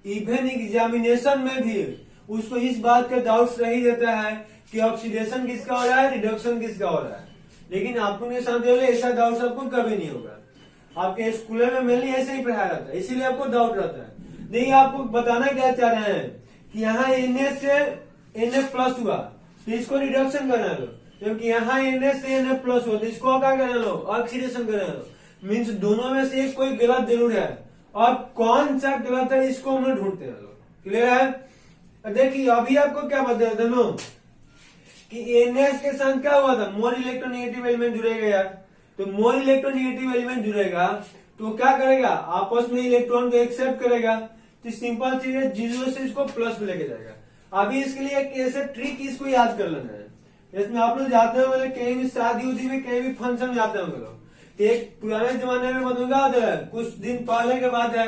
इवन एग्जामिनेशन में भी उसको इस बात का डाउट रही देता है कि ऑक्सीडेशन किसका हो रहा है, रिडक्शन किसका हो रहा है। लेकिन आपको साथ ऐसा डाउट आपको कभी नहीं होगा। आपके स्कूल में मेनली ऐसे ही पढ़ाया जाता है, इसीलिए आपको डाउट रहता है। नहीं आपको बताना क्या चाह रहे हैं कि यहाँ Na से Na प्लस हुआ तो इसको रिडक्शन करना लो, क्योंकि यहाँ Na से Na प्लस हुआ तो इसको क्या करना लो, ऑक्सीडेशन करना लो। मीन्स दोनों में से एक कोई गलत जरूर है, और कौन सा गलत है इसको हम लोग ढूंढते हैं लोग। क्लियर है। देखिए अभी आपको क्या बताया था नो कि Na के साथ क्या हुआ था, मोर इलेक्ट्रोनेगेटिव एलिमेंट जुड़ेगा यार। तो मोर इलेक्ट्रोनेगेटिव एलिमेंट जुड़ेगा तो क्या करेगा, आपस में इलेक्ट्रॉन को एक्सेप्ट करेगा। तो सिंपल चीज है, 0 से इसको प्लस में लेके जाएगा। अभी इसके लिए एक ऐसे ट्रिक इसको याद कर लेना है। इसमें आप लोग जाते हैं मतलब कहीं भी शादी उदी में, कहीं भी फंक्शन जाते हैं लोग, तो एक पुराने जमाने में मतलब क्या होता है, कुछ दिन पहले के बाद है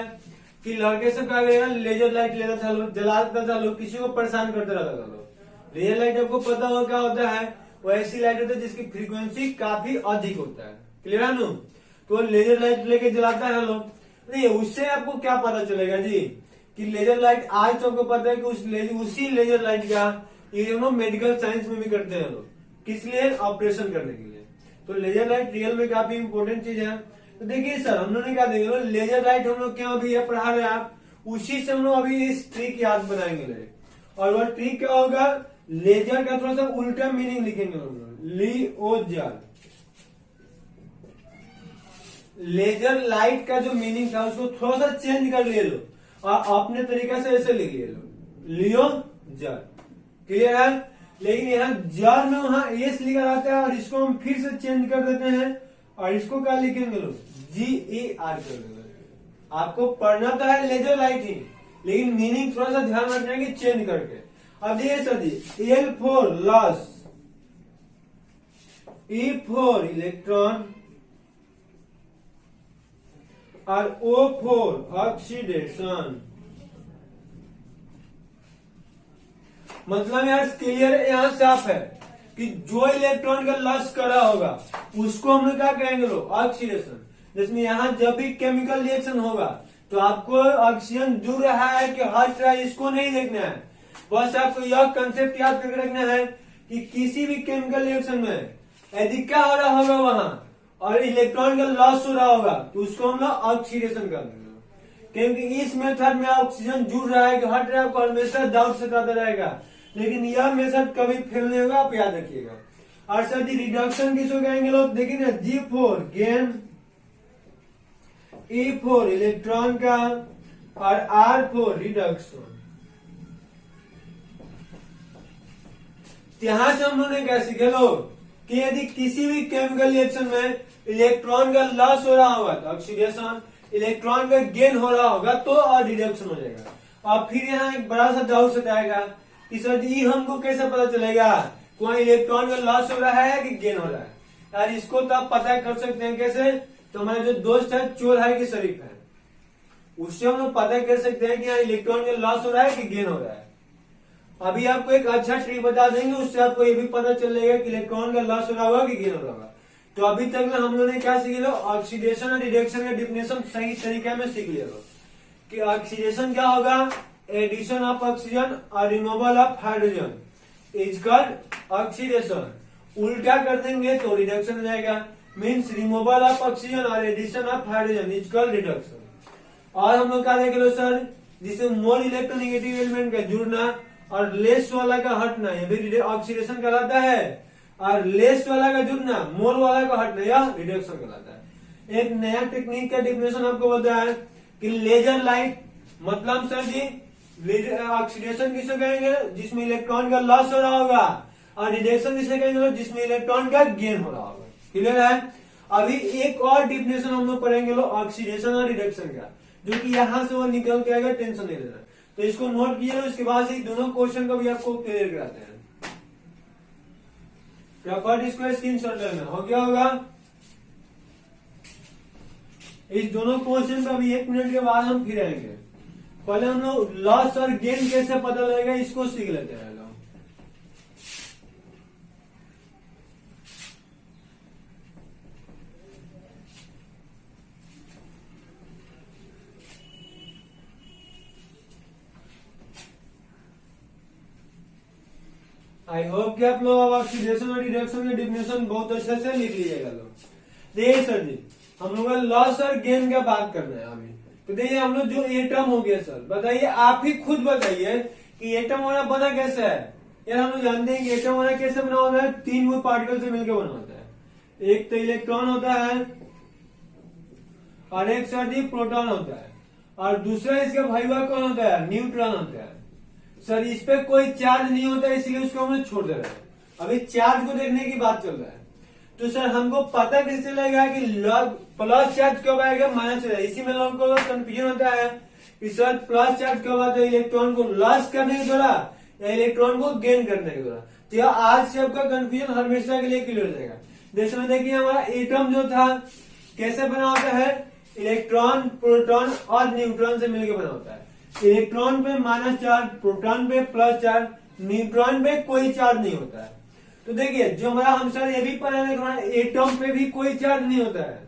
कि लड़के से क्या करेगा, लेजर लाइट लेता था लोग, जलाता था लोग, किसी को परेशान करते रहता था लोग। लेजर लाइट आपको पता हो क्या होता है, वो ऐसी लाइट होता है जिसकी फ्रीक्वेंसी काफी अधिक होता है। क्लियर है नो। तो लेजर लाइट लेके जलाता है लोग। नहीं उससे आपको क्या पता चलेगा जी कि लेजर लाइट, आज तो आपको पता है कि उसी लेजर लाइट का ये मेडिकल साइंस में भी करते हैं लोग, किस लिए, ऑपरेशन करने के लिए। तो लेजर लाइट रियल में काफी इंपॉर्टेंट चीज है। तो देखिए सर, हम लोग ने क्या देखा, लेजर लाइट हम लोग क्यों अभी पढ़ा रहे हैं, आप उसी से हम लोग अभी इस ट्रिक याद बनाएंगे ले। और वह ट्रिक क्या होगा, लेजर का थोड़ा सा उल्टा मीनिंग लिखेंगे हम लोग, लिओजर। लेजर लाइट का जो मीनिंग था उसको थोड़ा सा चेंज कर लिए लो और अपने तरीके से ऐसे लिख लिए लो, लिओजर। क्लियर है? लेकिन यहाँ जर में वहां एस लिखा रहता है और इसको हम फिर से चेंज कर देते हैं और इसको क्या लिखेंगे लोग, GER कर देंगे। आपको पढ़ना तो है लेजर लाइट ही, लेकिन मीनिंग थोड़ा सा ध्यान रखना है कि चेंज करके। अब देखिए sir ji, L for loss, E for electron और O फॉर ऑक्सीडेशन। मतलब यार क्लियर है, यहाँ साफ है कि जो इलेक्ट्रॉन का लॉस करा होगा उसको हम लोग क्या कहेंगे लोग, ऑक्सीडेशन। जिसमें यहाँ जब भी केमिकल रिएक्शन होगा तो आपको ऑक्सीजन जुड़ रहा है कि हट रहा है, इसको नहीं देखना है। बस आपको यह कंसेप्ट याद करके रखना है कि किसी भी केमिकल रिएक्शन में यदि क्या हो रहा होगा वहां और इलेक्ट्रॉन का लॉस हो रहा होगा तो उसको हम लोग ऑक्सीडेशन कर देंगे। क्योंकि इस मेथड में ऑक्सीजन जुड़ रहा है कि हट रहा है, आपको हमेशा डाउट सताता रहेगा, लेकिन यह मेथड कभी फेल नहीं होगा, आप याद रखिएगा। और सर जी रिडक्शन किसको कहेंगे लोग, देखिए ना, G for gain, E for electron का और R फॉर रिडक्शन। यहां से हम लोगों ने क्या सीखे लोग कि यदि किसी भी केमिकल रिएक्शन में इलेक्ट्रॉन का लॉस हो रहा होगा तो ऑक्सीडेशन, इलेक्ट्रॉन का गेन हो रहा होगा तो और रिडक्शन हो जाएगा। और फिर यहाँ एक बड़ा सा डाउट सताएगा कि सर जी हमको कैसे पता चलेगा कोई इलेक्ट्रॉन का लॉस हो रहा है कि गेन हो रहा है। यार इसको तो आप पता कर सकते हैं कैसे, तो हमारे जो दोस्त है चोर है कि शरीफ है, उससे हम लोग पता कर सकते हैं कि यहाँ इलेक्ट्रॉन का लॉस हो रहा है कि गेन हो रहा है। अभी आपको एक अच्छा ट्रिक बता देंगे, उससे आपको ये भी पता चलेगा कि इलेक्ट्रॉन का लॉस हो रहा होगा कि गेन हो रहा होगा। तो अभी तक ना हम लोग ने क्या सीख लिया, ऑक्सीडेशन और रिडक्शन का डिफिनेशन सही तरीके में सीख लिया कि ऑक्सीडेशन क्या होगा, एडिशन ऑफ ऑक्सीजन और removal of hydrogen is called oxidation. उल्टा कर देंगे तो रिडक्शन हो जाएगा, मीन्स रिमूवल ऑफ ऑक्सीजन और addition of hydrogen is called reduction. और हम लोग क्या देख लो सर, जिसे मोर इलेक्ट्रोनेगेटिव एलिमेंट का जुड़ना और लेस वाला का हटना, ये भी ऑक्सीडेशन कहलाता है। और लेस वाला का जुड़ना, मोर वाला का हटना, यह रिडक्शन कहलाता है। एक नया टेक्निक का डिफिनेशन आपको बताया कि लेजर लाइट मतलब सर जी ऑक्सीडेशन किसे कहेंगे, जिसमें इलेक्ट्रॉन का लॉस हो रहा होगा, और रिडक्शन किसे कहेंगे, जिसमें इलेक्ट्रॉन का गेन हो रहा होगा। क्लियर है? अभी एक और डिफिनेशन हम लोग पढ़ेंगे लोग ऑक्सीडेशन और रिडक्शन का, जो कि यहां से वो निकल के आएगा, टेंशन नहीं लेना। तो इसको नोट कीजिए, उसके बाद से दोनों क्वेश्चन को भी आपको क्लियर कराते हैं। प्रॉपर्टी इसको स्क्रीनशॉट लेना हो, क्या होगा इस दोनों क्वेश्चन का भी 1 मिनट के बाद हम फिर आएंगे। पहले हम लोग लॉस और गेन कैसे पता लगेगा इसको सीख लेते हैं। आई होप कि आप लोग ऑक्सीडेशन और रिडक्शन के डिफिनेशन बहुत अच्छे से लिख लीजिएगा लोग। देखिए सर जी, हम लोग लॉस और गेन का बात करना है अभी। तो देखिए हम लोग जो एटम हो गया सर, बताइए आप ही खुद बताइए कि एटम होना बना कैसे है। यार हम लोग जानते हैं कि एटम होना कैसे बना होता है, 3 वो पार्टिकल से मिलकर बना होता है। एक तो इलेक्ट्रॉन होता है और एक सर जी प्रोटॉन होता है, और दूसरा इसका भाईवा कौन होता है, न्यूट्रॉन होता है। सर इस पे कोई चार्ज नहीं होता, इसलिए उसको हम छोड़ दे रहे हैं। अभी चार्ज को देखने की बात चल रहा है। तो सर हमको पता कैसे लगेगा कि प्लस चार्ज कब आएगा, माइनस आएगा। इसी में लोगों को कंफ्यूजन होता है कि सर प्लस चार्ज कब आता है, इलेक्ट्रॉन को लॉस करने के द्वारा या इलेक्ट्रॉन को गेन करने के द्वारा। तो यह आज से आपका कंफ्यूजन हमेशा के लिए क्लियर हो जाएगा। जैसे में देखिए हमारा एटम जो था कैसे बना होता है, इलेक्ट्रॉन, प्रोटॉन और न्यूट्रॉन से मिलकर बना होता है। इलेक्ट्रॉन पे माइनस चार्ज, प्रोटॉन पे प्लस चार्ज, न्यूट्रॉन पे कोई चार्ज नहीं होता है। तो देखिए जो हमारा हम सर ये भी पढ़ा है, हमारा एटम पे भी कोई चार्ज नहीं होता है।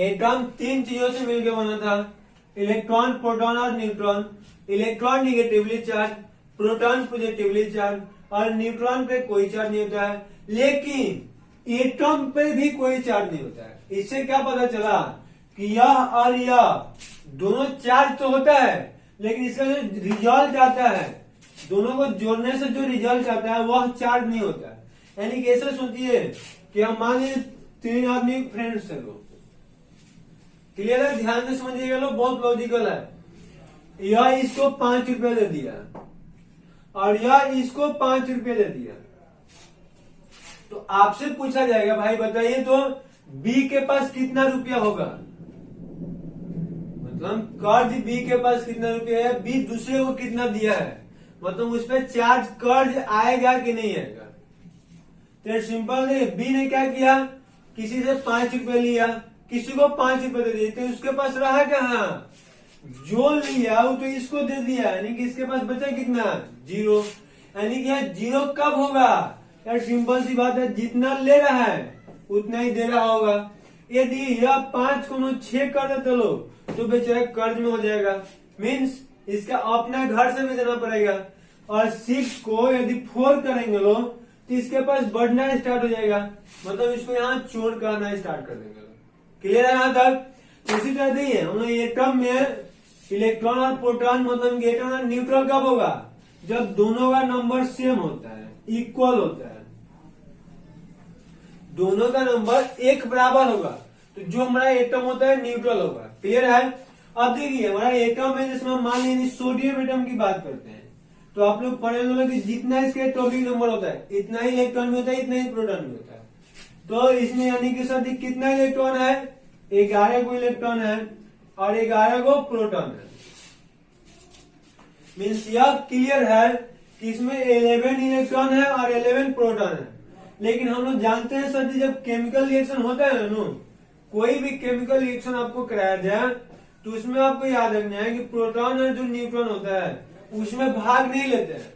एटम 3 चीजों से मिलकर बना था, इलेक्ट्रॉन, प्रोटॉन और neutron. Electron negatively charge, proton positively charge और न्यूट्रॉन पे कोई चार्ज नहीं होता है। लेकिन एटम पे भी कोई चार्ज नहीं होता है। इससे क्या पता चला कि यह और यह दोनों चार्ज तो होता है, लेकिन इसका जो रिजल्ट आता है, दोनों को जोड़ने से जो रिजल्ट आता है वह चार्ज नहीं होता है। यानी कि ऐसा सोचिए कि हम मान लीजिए 3 आदमी फ्रेंड्स है लोग, क्लियर है, ध्यान से समझिएगा लोग, बहुत लॉजिकल है। यह इसको 5 रुपए दे दिया और यह इसको 5 रुपए दे दिया, तो आपसे पूछा जाएगा भाई बताइए तो बी के पास कितना रुपया होगा, मतलब कर्ज बी के पास कितना रुपया है, बी दूसरे को कितना दिया है, मतलब उस पर चार्ज कर्ज आएगा कि नहीं आएगा। तो सिंपल है, बी ने क्या किया, किसी से 5 रुपए लिया, किसी को 5 रुपए दे दिए, तो उसके पास रहा कहाँ, जो लिया वो तो इसको दे दिया, यानी कि इसके पास बचा कितना, 0। यानी कि यह 0 कब होगा यार, सिंपल सी बात है, जितना ले रहा है उतना ही दे रहा होगा। यदि यह 5 को 6 कर देते लोग तो बेचारा कर्ज में हो जाएगा, मीन्स इसका अपना घर से भी देना पड़ेगा। और 6 को यदि 4 करेंगे लोग तो इसके पास बढ़ना स्टार्ट हो जाएगा, मतलब इसको यहाँ चोर करना स्टार्ट कर देंगे। क्लियर है यहाँ तक। इसी तरह देखिए हम लोग एटम में इलेक्ट्रॉन और प्रोटॉन, मतलब एटम और न्यूट्रल कब होगा, जब दोनों का नंबर सेम होता है, इक्वल होता है, दोनों का नंबर एक बराबर होगा, तो जो हमारा एटम होता है न्यूट्रल होगा। क्लियर है। अब देखिए हमारा एटम है, जिसमें मान लीजिए सोडियम एटम की बात करते हैं, तो आप लोग पढ़े होंगे कि जितना इसका एटॉमिक नंबर होता है इतना ही इलेक्ट्रॉन भी होता है, इतना ही प्रोटॉन भी होता है। तो इसमें यानी कि सर कितना इलेक्ट्रॉन है, 11 को इलेक्ट्रॉन है और 11 को प्रोटॉन है। मीन्स यह क्लियर है कि इसमें 11 इलेक्ट्रॉन है और 11 प्रोटॉन है। लेकिन हम लोग जानते हैं सर जी, जब केमिकल रिएक्शन होता है ना, कोई भी केमिकल रिएक्शन आपको कराया जाए तो उसमें आपको याद रखना है कि प्रोटॉन और जो न्यूट्रॉन होता है उसमें भाग नहीं लेते हैं।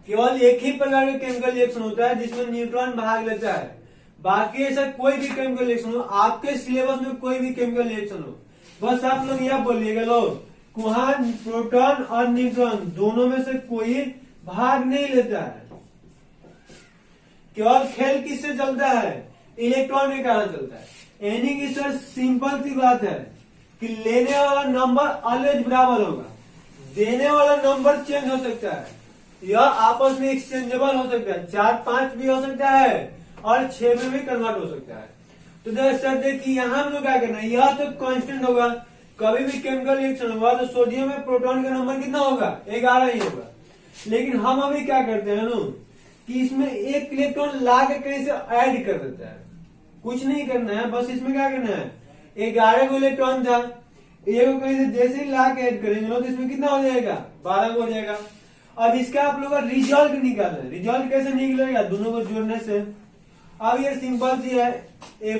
केवल एक ही प्रकार का केमिकल रिएक्शन होता है जिसमें न्यूट्रॉन भाग लेता है, बाकी ऐसा कोई भी केमिकल रिएक्शन हो, आपके सिलेबस में कोई भी केमिकल रिएक्शन हो, बस आप लोग यह बोलिएगा लोग वहां प्रोटॉन और न्यूट्रॉन दोनों में से कोई भाग नहीं लेता है। केवल खेल किससे चलता है, इलेक्ट्रॉन के कारण चलता है। यानी कि सर सिंपल सी बात है कि लेने वाला नंबर ऑलवेज बराबर होगा, देने वाला नंबर चेंज हो सकता है, यह आपस में एक्सचेंजेबल हो सकता है, 4, 5 भी हो सकता है और 6 में भी कन्वर्ट हो सकता है। तो सर देखिए यहाँ हम लोग क्या करना है, यह तो कांस्टेंट होगा, कभी भी केमिकल रिएक्शन होगा तो सोडियम में प्रोटॉन का नंबर कितना होगा, 11 ही होगा। लेकिन हम अभी क्या करते हैं ना कि इसमें एक इलेक्ट्रॉन ला के कहीं से ऐड कर देता है, कुछ नहीं करना है, बस इसमें क्या करना है, 11 को इलेक्ट्रॉन था, एक को कहीं से जैसे ही ला के ऐड करेंगे तो इसमें कितना हो जाएगा, 12 को हो जाएगा। अब इसका आप लोग का रिजल्ट निकालना है, रिजल्ट कैसे निकलेगा, दोनों को जोड़ने से। अब ये सिंपल सी है,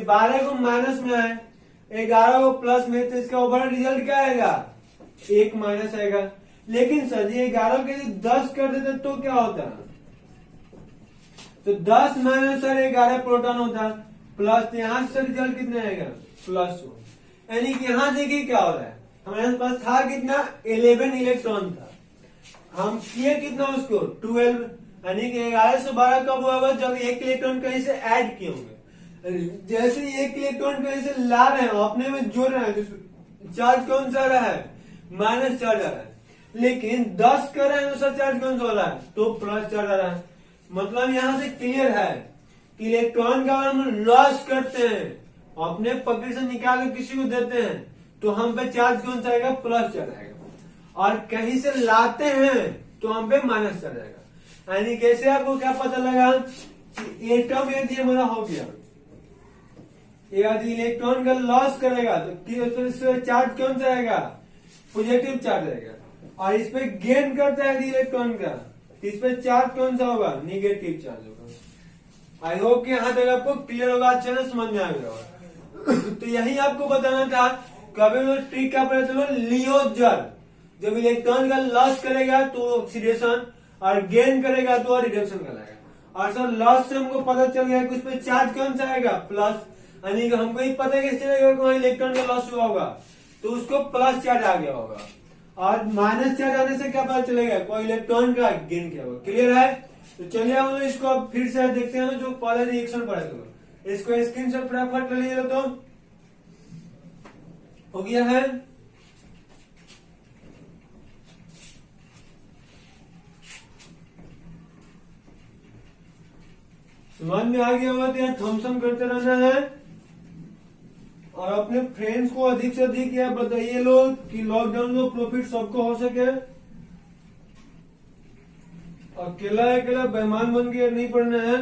12 को माइनस में है, 11 को प्लस में, तो इसका ओवरऑल रिजल्ट क्या आएगा, 1 माइनस आएगा। लेकिन सर ये 11 के 10 कर देते तो क्या होता, तो 10 माइनस सर 11 प्रोटॉन होता, प्लस तो यहाँ से रिजल्ट कितना आएगा, प्लस 1। यानी कि यहाँ देखिए क्या हो रहा है, हमारे पास था कितना, 11 इलेक्ट्रॉन था, हम किए कितना उसको, 12। यानी कि 11 से 12 कब हुआ, जब एक इलेक्ट्रॉन कहीं से ऐड किए होंगे। जैसे एक इलेक्ट्रॉन कहीं से ला रहे हैं अपने में जोड़ रहे हैं, चार्ज कौन सा आ रहा है, माइनस चार्ज आ रहा है। लेकिन 10 कर रहे हैं उसका चार्ज कौन सा हो रहा है, तो प्लस चार्ज आ रहा है। मतलब यहाँ से क्लियर है कि इलेक्ट्रॉन का हम लॉस करते हैं, अपने पॉकेट से निकाल के किसी को देते हैं, तो हम पे चार्ज कौन सा आएगा, प्लस चार्ज आएगा, और कहीं से लाते हैं तो हम पे माइनस चार्ज आएगा। यानी कैसे आपको क्या पता लगा कि एटम यदि हमारा हो गया, यदि इलेक्ट्रॉन का लॉस करेगा तो इस पे चार्ज कौन सा आएगा, पॉजिटिव चार्ज आएगा, और इस पे गेन करता है इलेक्ट्रॉन का, इस पे चार्ज कौन सा होगा, निगेटिव चार्ज होगा। आई होप कि यहाँ तक आपको क्लियर होगा, अच्छे से समझ में आ गया होगा। तो यही आपको बताना था। कभी भी ट्रिक क्या पता चलो, लियोजर, जब इलेक्ट्रॉन का लॉस करेगा तो ऑक्सीडेशन, और गेन करेगा तो रिडक्शन कराएगा। और सर लॉस से हमको पता चल गया कि उस पर चार्ज कौन सा आएगा, प्लस। यानी कि हमको ही पता कैसे चलेगा कि वहां इलेक्ट्रॉन का लॉस हुआ होगा, तो उसको प्लस चार्ज आ गया होगा, और माइनस चार्ज आने से क्या पता चलेगा, कोई इलेक्ट्रॉन का गेन किया होगा। क्लियर है। तो चलिए हम लोग इसको अब फिर से देखते हैं जो पहले रिएक्शन पढ़े थे, इसको स्क्रीनशॉट फटाफट कर लीजिए। तो हो गया है। समझ में आ गया होगा तो यहाँ थम्स अप करते रहना है और अपने फ्रेंड्स को अधिक से अधिक यह बताइए लोग कि लॉकडाउन में प्रॉफिट सबको हो सके। अकेला अकेला बेईमान बन के नहीं पढ़ना है,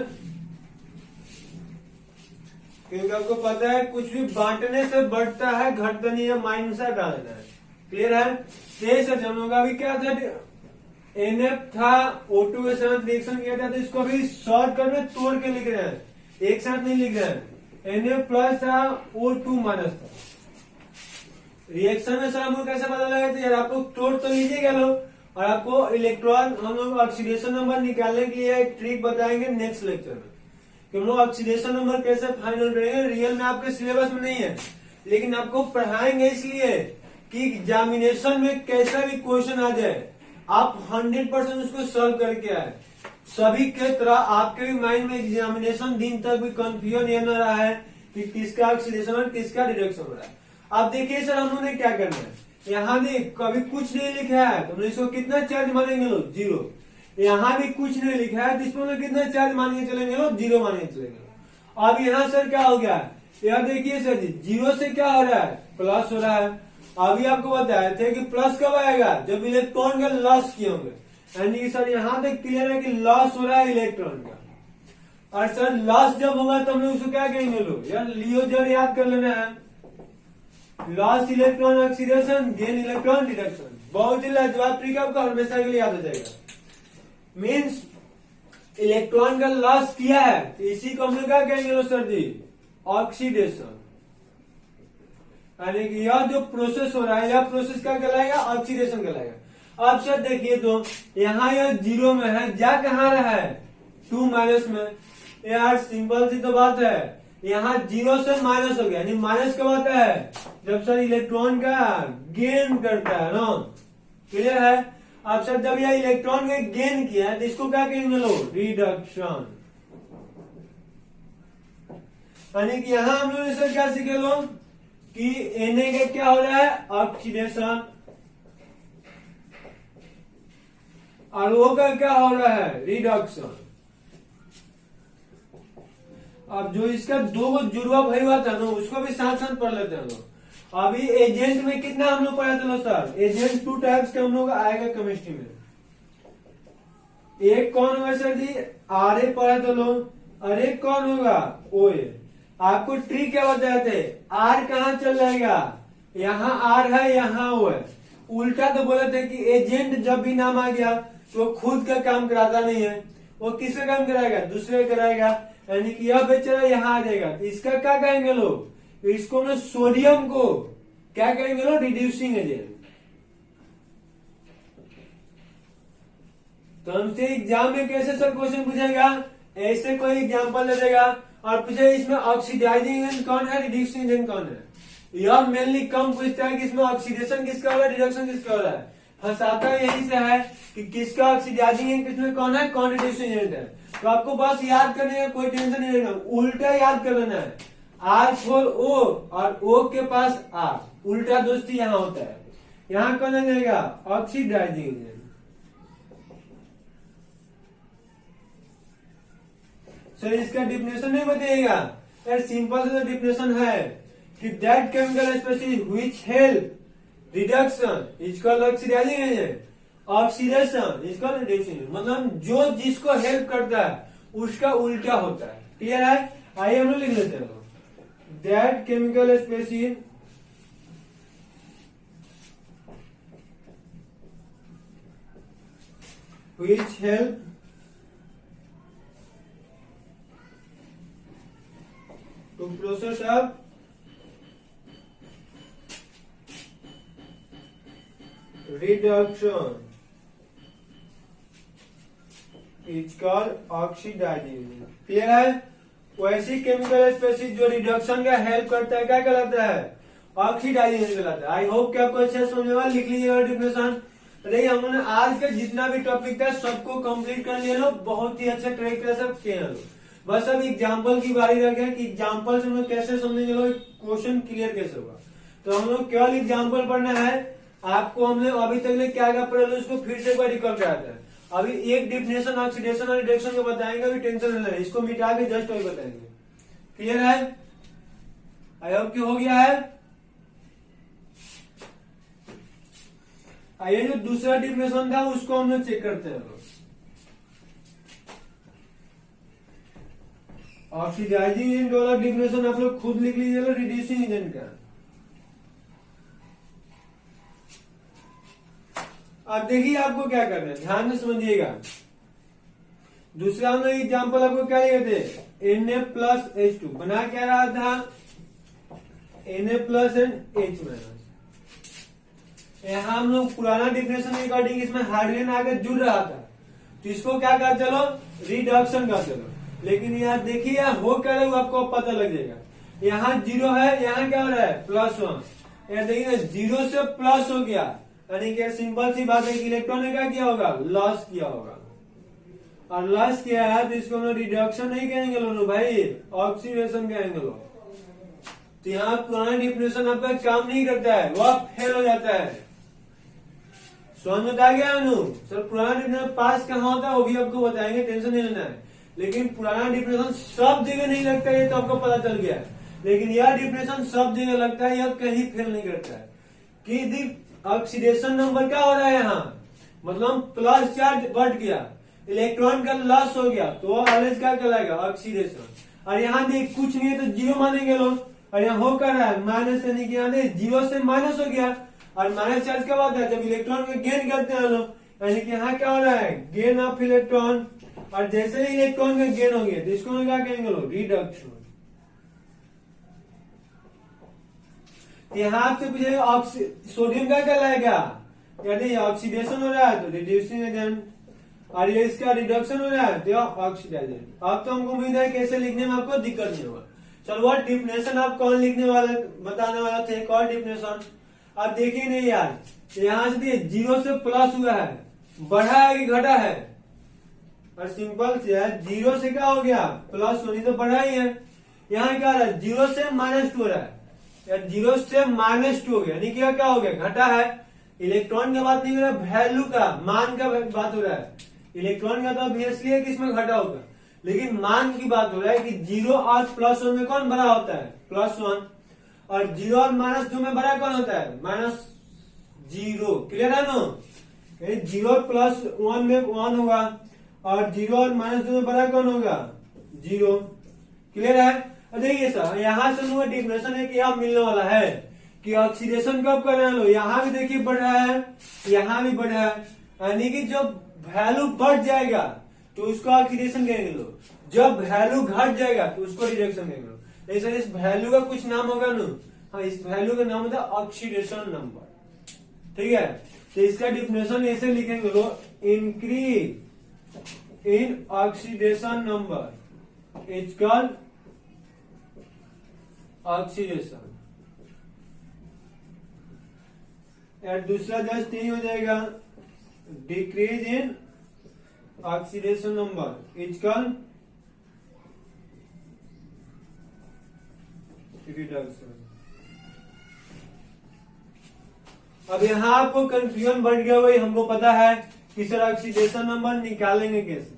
क्योंकि आपको पता है कुछ भी बांटने से बढ़ता है, घटता नहीं है, माइंड से डालना है। क्लियर है? तेज हम लोग अभी क्या था, NF था, O2 के साथ रिएक्शन किया था, तो इसको अभी शॉर्टकट में तोड़ के लिख रहे हैं, एक साथ नहीं लिख रहे हैं। NF प्लस था, O2 माइनस था। रिएक्शन में सर हमको कैसे पता लगा? तो यार आप लोग तोड़ तो लीजिएगा लोग, और आपको इलेक्ट्रॉन हम लोग ऑक्सीडेशन नंबर निकालने के लिए एक ट्रिक बताएंगे नेक्स्ट लेक्चर में कि हम लोग ऑक्सीडेशन नंबर कैसे फाइनल करेंगे। रियल में आपके सिलेबस में नहीं है, लेकिन आपको पढ़ाएंगे इसलिए कि एग्जामिनेशन में कैसा भी क्वेश्चन आ जाए आप 100% उसको सॉल्व करके आए। सभी के तरह आपके भी माइंड में एग्जामिनेशन दिन तक भी कंफ्यूजन ये न रहा है कि किसका ऑक्सीडेशन और किसका रिडक्शन हो रहा है। अब देखिए सर हम लोग ने क्या करना है, यहाँ भी कभी कुछ नहीं लिखा है तो हम इसको कितना चार्ज मानेंगे लोग? 0। यहाँ भी कुछ नहीं लिखा है तो इसमें लोग कितना चार्ज मान के चलेंगे लोग? 0 मान के चलेंगे। अब यहाँ सर क्या हो गया, यहाँ देखिए सर जी 0 से क्या हो रहा है? प्लस हो रहा है। अभी आपको बताए थे कि प्लस कब आएगा? जब इलेक्ट्रॉन का लॉस किए होंगे। यानी कि सर यहाँ तक क्लियर है कि लॉस हो रहा है इलेक्ट्रॉन का। और सर लॉस जब होगा तो हम लोग उसको क्या कहेंगे लोग? यार लियो जड़ याद कर लेना है, loss electron oxidation, gain electron reduction. बहुत ही लाजवाब ट्रिक आपको हमेशा के लिए याद हो जाएगा। मीन्स इलेक्ट्रॉन का लॉस किया है तो इसी को हम लोग क्या कहेंगे सर जी? ऑक्सीडेशन। यानी कि यह जो प्रोसेस हो रहा है यह प्रोसेस क्या कहलाएगा? ऑक्सीडेशन कहलाएगा। अब सर देखिए तो यहाँ यह 0 में है, जा कहाँ रहा है? 2 माइनस में। यार सिंपल सी तो बात है, यहाँ 0 से माइनस हो गया, यानी माइनस कब आता है? जब सर इलेक्ट्रॉन का गेन करता है ना। क्लियर है? अब सर जब यह इलेक्ट्रॉन का गेन किया है तो इसको क्या कहेंगे लोग? रिडक्शन। यानी कि यहाँ हम लोग सर क्या सीखे लोग कि Na का क्या हो रहा है? ऑक्सीडेशन। और O का क्या हो रहा है? रिडक्शन। अब जो इसका 2 को जुड़वा भाई हुआ था ना उसको भी साथ साथ पढ़ लेते हैं लोग। अभी एजेंट में कितना हम लोग पढ़ा था सर? एजेंट 2 टाइप्स के हम लोग आएगा केमिस्ट्री में। एक कौन होगा सर जी? RA पढ़ा था लोग, और एक कौन होगा? OA। आपको ट्रिक क्या बताए थे? R कहाँ चल जाएगा? यहाँ R है, यहाँ O है। उल्टा तो बोले थे कि एजेंट जब भी नाम आ गया तो खुद का काम कराता नहीं है, वो किसका काम कराएगा? दूसरे का कराएगा। यानी कि यह बेचारा यहाँ आ जाएगा तो इसका क्या कहेंगे लोग? इसको ना सोडियम को क्या कहेंगे लोग? Reducing agent. तो हमसे एग्जाम में कैसे सर क्वेश्चन पूछेगा? ऐसे कोई एग्जाम्पल दे देगा और पूछे इसमें ऑक्सीडाइजिंग एजेंट कौन है, रिड्यूसिंग एजेंट कौन है। यह मेनली कम पूछता है कि इसमें ऑक्सीडेशन किसका हो रहा है, रिडक्शन किसका हो रहा है। फंसाता यही से है कि किसका ऑक्सीडाइजिंग एजेंट किसमें कौन है, कौन रिड्यूसिंग एजेंट है। तो आपको बस याद करने का कोई टेंशन नहीं रहेगा, उल्टा याद कर लेना है। R for O और O के पास R, उल्टा दोस्ती यहाँ होता है। यहाँ कौन आ जाएगा? Oxidising agent. सर इसका डिफिनेशन नहीं बताइएगा यार, सिंपल सा डिफिनेशन है कि that chemical species which help reduction is called oxidising agent, oxidation is called reducing. मतलब जो जिसको हेल्प करता है उसका उल्टा होता है। क्लियर है? आइए हम लोग लिख लेते हैं। That chemical species which help to process of reduction is called oxidizing। Clear है? वैसी केमिकल स्पीशीज जो रिडक्शन का हेल्प करता है क्या कहलाता है? ऑक्सीडाइजिंग कहलाता है। आई होप कि आपको अच्छे से समझ में लिख लीजिएगा डिफिनेशन। तो देखिए हम लोगों ने आज का जितना भी टॉपिक था सबको कंप्लीट कर लिया लो, बहुत ही अच्छे तरीके से किए लो। बस अब एग्जाम्पल की बारी रह गया कि एग्जाम्पल से हम लोग कैसे समझेंगे लोग, क्वेश्चन क्लियर कैसे होगा। तो हम लोग केवल एग्जाम्पल पढ़ना है। आपको हमने अभी तक क्या क्या पढ़ा उसको फिर से एक बार रिकॉल कराते हैं। अभी एक डिफिनेशन ऑक्सीडेशन और रिडक्शन को बताएंगे, अभी टेंशन नहीं लेना, इसको मिटा के जस्ट वही बताएंगे। क्लियर है? आई होप कि हो गया है। आइए जो दूसरा डिफिनेशन था उसको हम लोग चेक करते हैं। ऑक्सीडाइजिंग एजेंट वाला डिफिनेशन आप लोग खुद लिख लीजिएगा, रिड्यूसिंग एजेंट का। अब देखिए आपको क्या करना है, ध्यान से समझिएगा। दूसरा हम लोग एग्जाम्पल आपको क्या लिए थे, Na+H2 बना क्या रहा था, Na+ एंड H-। यहाँ हम लोग पुराना डिफिनेशन के अकॉर्डिंग इसमें हाइड्रोजन आगे जुड़ रहा था, तो इसको क्या कर चलो, रिडक्शन कर चलो। लेकिन यहाँ देखिए यहाँ हो क्या रहा है आपको पता लग जाएगा। यहाँ 0 है, यहाँ क्या हो रहा है +1। यहाँ देखिए 0 से प्लस हो गया, यानी कि सिंपल सी बात है कि इलेक्ट्रॉन ने क्या किया होगा, लॉस किया होगा। और लॉस किया है तो इसको हम लोग रिडक्शन नहीं कहेंगे लोग भाई, ऑक्सीडेशन कहेंगे लोग। तो यहाँ पुराना डिफिनेशन आपका काम नहीं करता है, वो फेल हो जाता है। समझ में आ गया अनु सर? पुराना डिफिनेशन पास कहाँ होता है वो भी आपको बताएंगे, टेंशन नहीं लेना है। लेकिन पुराना डिफिनेशन सब जगह नहीं लगता है, ये तो आपको पता चल गया है। लेकिन यह डिफिनेशन सब जगह लगता है, यह कहीं फेल नहीं करता है। कि ऑक्सीडेशन नंबर क्या हो रहा है यहाँ, मतलब प्लस चार्ज बढ़ गया, इलेक्ट्रॉन का लॉस हो गया, तो ऑलवेज क्या कहलाएगा, ऑक्सीडेशन। और यहाँ देख कुछ नहीं है तो 0 मानेंगे लोग, और यहाँ हो कर रहा है माइनस, यानी कि यहाँ 0 से माइनस हो गया। और माइनस चार्ज क्या होता है, जब इलेक्ट्रॉन को गेन करते हैं लोग, यानी कि यहाँ क्या हो रहा है, गेन ऑफ इलेक्ट्रॉन। और जैसे ही इलेक्ट्रॉन का गेन हो गया तो इसको क्या कहेंगे लोग, रिडक्शन। यहाँ आपसे पूछेगा सोडियम का क्या लाएगा, यदि ऑक्सीडेशन हो रहा है तो रिड्यूसिंग एजेंट, और ये इसका रिडक्शन हो रहा है तो ऑक्सीडाइजेंट। अब तो हमको उम्मीद है कैसे लिखने में आपको दिक्कत नहीं होगा। चलो वो डिफिनेशन आप कौन लिखने वाले बताने वाला थे, एक और डिफिनेशन आप देखिए नहीं यार, यहाँ से 0 से प्लस हुआ है, बढ़ा है कि घटा है, और सिंपल से है 0 से क्या हो गया प्लस, होनी तो बढ़ा ही है। यहाँ क्या हो रहा है, 0 से -2 हो रहा है, या 0 से -2 हो गया, यानी कि क्या हो गया, घटा है। इलेक्ट्रॉन का बात नहीं हो रहा है, वैल्यू का, मान का बात हो रहा है। इलेक्ट्रॉन का तो ऑब्वियसली है कि इसमें घटा होगा, लेकिन मान की बात हो रहा है कि 0 और +1 में कौन बड़ा होता है, +1। और 0 और -2 में बड़ा कौन होता है, -0। क्लियर है ना? 0 और +1 में 1 होगा, और 0 और -2 में बड़ा कौन होगा, 0। क्लियर है? देखिए सर यहाँ से हम डिफिनेशन है कि आप मिलने वाला है कि ऑक्सीडेशन कब कर रहे हैं, यहाँ भी देखिए बढ़ रहा है, यहाँ भी बढ़ रहा है, यानी कि जब वैल्यू बढ़ जाएगा तो उसको ऑक्सीडेशन कहेंगे लोग, जब वैल्यू घट जाएगा तो उसको रिडक्शन कहेंगे लोग। ऐसा इस वैल्यू का कुछ नाम होगा ना, हाँ इस वैल्यू का नाम होता है ऑक्सीडेशन नंबर। ठीक है, तो इसका डिफिनेशन ऐसे लिखेंगे लोग, increase in oxidation number is called oxidation. और दूसरा जस्ट यही हो जाएगा, decrease in oxidation number is called reduction. अब यहाँ आपको कंफ्यूजन बढ़ गया, वही हमको पता है कि सर ऑक्सीडेशन नंबर निकालेंगे कैसे।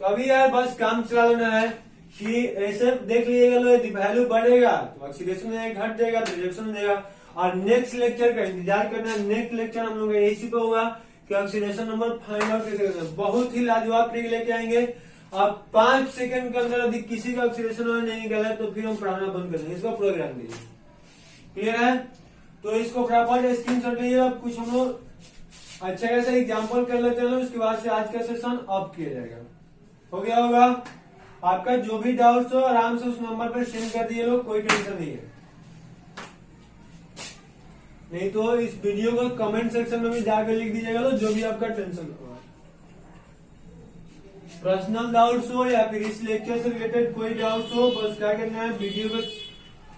तो अभी यार बस काम चला लेना है कि ऐसे देख लीजिएगा लो, यदि वैल्यू बढ़ेगा तो ऑक्सीडेशन घट जाएगा तो रिडक्शन हो जाएगा। और नेक्स्ट लेक्चर का इंतजार करना है, नेक्स्ट लेक्चर हम लोग इसी पे होगा कि ऑक्सीडेशन नंबर फाइंड आउट कैसे करना है। बहुत ही लाजवाब ट्रिक लेके आएंगे। आप 5 सेकंड के अंदर यदि किसी का ऑक्सीडेशन नंबर नहीं निकाला तो फिर हम पढ़ाना बंद कर देंगे, इसका प्रोग्राम दीजिए। क्लियर है? तो इसको फटाफट स्क्रीनशॉट लीजिए। अब कुछ हम लोग अच्छा खासा एग्जाम्पल कर लेते हैं, उसके बाद से आज का सेशन ऑफ किया जाएगा। हो गया होगा? आपका जो भी डाउट्स हो आराम से उस नंबर पर सेंड कर दिए लोग, कोई टेंशन नहीं है। नहीं तो इस वीडियो को कमेंट सेक्शन में भी जाकर लिख दीजिएगा लो, जो भी आपका टेंशन हो, पर्सनल डाउट्स हो या फिर इस लेक्चर से रिलेटेड कोई डाउट्स हो, बस क्या करना है, वीडियो को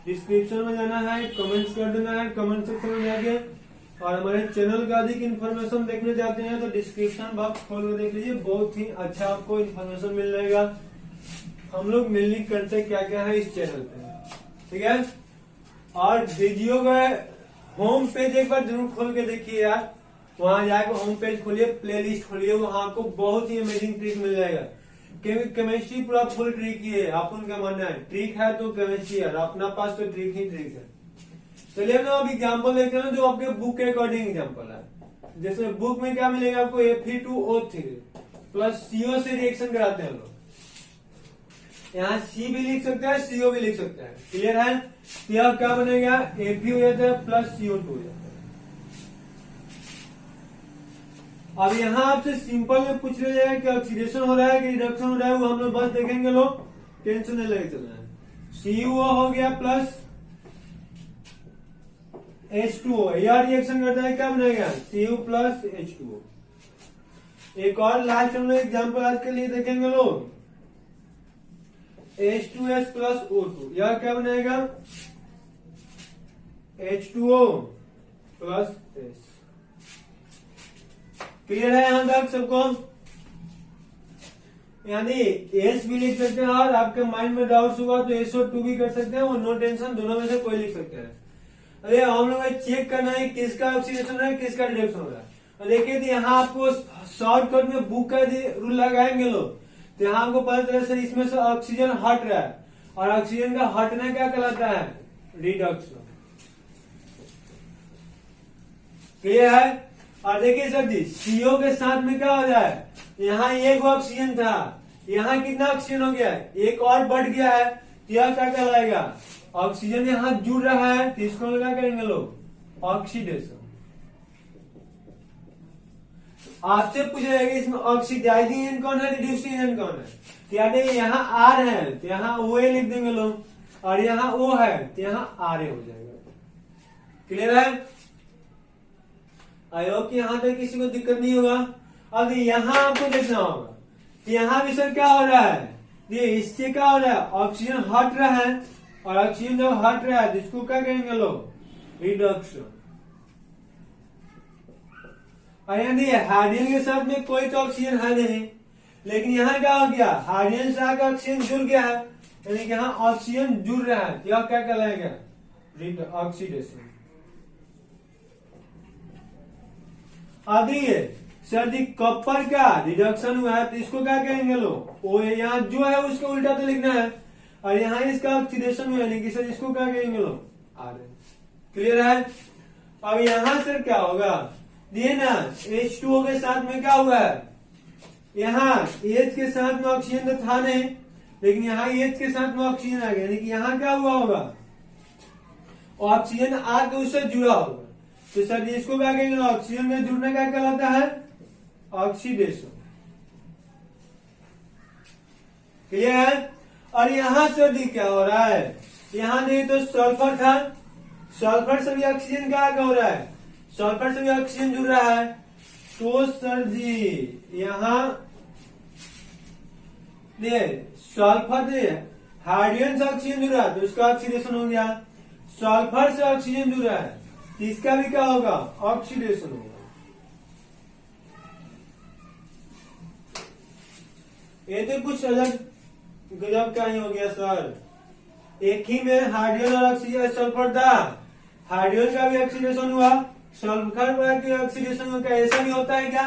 डिस्क्रिप्शन में जाना है, कमेंट्स कर देना है, कमेंट सेक्शन में जाके और हमारे चैनल का अधिक इन्फॉर्मेशन देखने चाहते हैं तो डिस्क्रिप्शन बॉक्स खोल कर देख लीजिए, बहुत ही अच्छा आपको इन्फॉर्मेशन मिल जाएगा। हम लोग मेनली करते क्या क्या है इस चैनल पे, ठीक है। और वीडियो का होम पेज एक बार जरूर खोल के देखिए यार, वहां जाकर होम पेज खोलिए, प्लेलिस्ट खोलिए, वहां आपको बहुत ही अमेजिंग ट्रिक मिल जाएगा। क्योंकि केमिस्ट्री पूरा फुल ट्रिक ही है, आप उनका मानना है ट्रिक है तो केमिस्ट्री है, अपना पास तो ट्रिक ही ट्रिक है। चलिए हम अब एग्जाम्पल देखते हैं जो आपके बुक के अकॉर्डिंग एग्जाम्पल है। जैसे बुक में क्या मिलेगा आपको, Fe2O3 प्लस CO से रिएक्शन कराते हैं लोग। यहाँ C भी लिख सकते हैं, CO भी लिख सकते हैं, क्लियर है। तो यह क्या बनेगा, Fe हो जाता है प्लस CO2 हो जाता है। अब यहाँ आपसे सिंपल में पूछ लिया जाएगा कि ऑक्सीडेशन हो रहा है कि रिडक्शन हो रहा है, वो हम लोग बस देखेंगे, लोग टेंशन नहीं लगे चलना है। CuO हो गया प्लस H2O, यह रिएक्शन करता है, क्या बनेगा Cu प्लस H2O। एक और लास्ट हम लोग एग्जाम्पल आज के लिए देखेंगे लोग, H2S प्लस O2, यह क्या बनेगा H2O प्लस S। क्लियर है यहां तक सबको, यानी एस भी लिख सकते हैं और आपके माइंड में डाउट्स हुआ तो SO2 भी कर सकते हैं, वो नो टेंशन, दोनों में से कोई लिख सकते हैं। अरे हम लोग चेक करना है किसका ऑक्सीडेशन हो रहा है किसका रिडक्शन हो रहा है। और देखिए तो यहाँ आपको शॉर्टकट में बुक का रूल लगाएंगे लोग, तो यहाँ आपको पता चले सर इसमें से ऑक्सीजन हट रहा है, और ऑक्सीजन का हटना क्या कहलाता है, रिडक्शन। क्लियर है। और देखिए सर जी CO के साथ में क्या हो रहा है, यहाँ एक ऑक्सीजन था, यहाँ कितना ऑक्सीजन हो गया है, एक और बढ़ गया है, तो यह क्या कहलाएगा, ऑक्सीजन यहाँ जुड़ रहा है, तो इसको क्या करेंगे लोग, ऑक्सीडेशन। आपसे पूछा जाएगा इसमें ऑक्सीडाइजिंग एजेंट कौन है, रिड्यूसिंग एजेंट कौन है, तो याद है यहाँ R है तो यहाँ OA लिख देंगे लोग, और यहाँ O है तो यहाँ RA हो जाएगा। क्लियर है। आई होप कि यहाँ तक किसी को दिक्कत नहीं होगा। अब यहाँ आपको देखना होगा कि यहाँ भी सर क्या हो रहा है, ये इससे क्या हो रहा है, ऑक्सीजन हट रहा है, और ऑक्सीजन जब हट रहा है तो इसको क्या कहेंगे लोग, रिडक्शन। और यानी हाइड्रोजन के साथ में कोई तो ऑक्सीजन है नहीं, लेकिन यहाँ क्या हो गया, हाइड्रोजन से आकर ऑक्सीजन जुड़ गया है, यानी कि यहाँ ऑक्सीजन जुड़ रहा है, यह क्या कहलाएगा, ऑक्सीडेशन। आदि सर जी कॉपर का रिडक्शन हुआ है तो इसको क्या कहेंगे लोग, वो यहाँ जो है उसको उल्टा तो लिखना है, और यहाँ इसका ऑक्सीडेशन हुआ है सर इसको क्या कहेंगे लोग, RA। क्लियर है। अब यहाँ सर क्या होगा, ये ना H2O के साथ में क्या हुआ है, यहाँ H के साथ में ऑक्सीजन तो था नहीं, लेकिन यहाँ H के साथ में ऑक्सीजन आ गया, यानी कि यहाँ क्या हुआ होगा, ऑक्सीजन आके उससे जुड़ा होगा, तो सर इसको क्या कहेंगे, ऑक्सीजन में जुड़ना क्या कहलाता है, ऑक्सीडेशन। क्लियर है। और यहाँ सर जी क्या हो रहा है, यहाँ नहीं तो सल्फर था, सल्फर से भी ऑक्सीजन क्या हो रहा है, सल्फर से भी ऑक्सीजन जुड़ रहा है, तो सर जी यहाँ सल्फर से हाइड्रोजन से ऑक्सीजन जुड़ रहा है तो उसका ऑक्सीडेशन हो गया, सल्फर से ऑक्सीजन जुड़ रहा है तो इसका भी क्या होगा, ऑक्सीडेशन होगा। ये तो कुछ अलग गजब का ही हो गया सर, एक ही में हाइड्रोजन और ऑक्सीजन, सल्फर था, हाइड्रोजन का भी ऑक्सीडेशन हुआ, सल्फर का भी ऑक्सीडेशन हुआ, क्या ऐसा भी होता है क्या,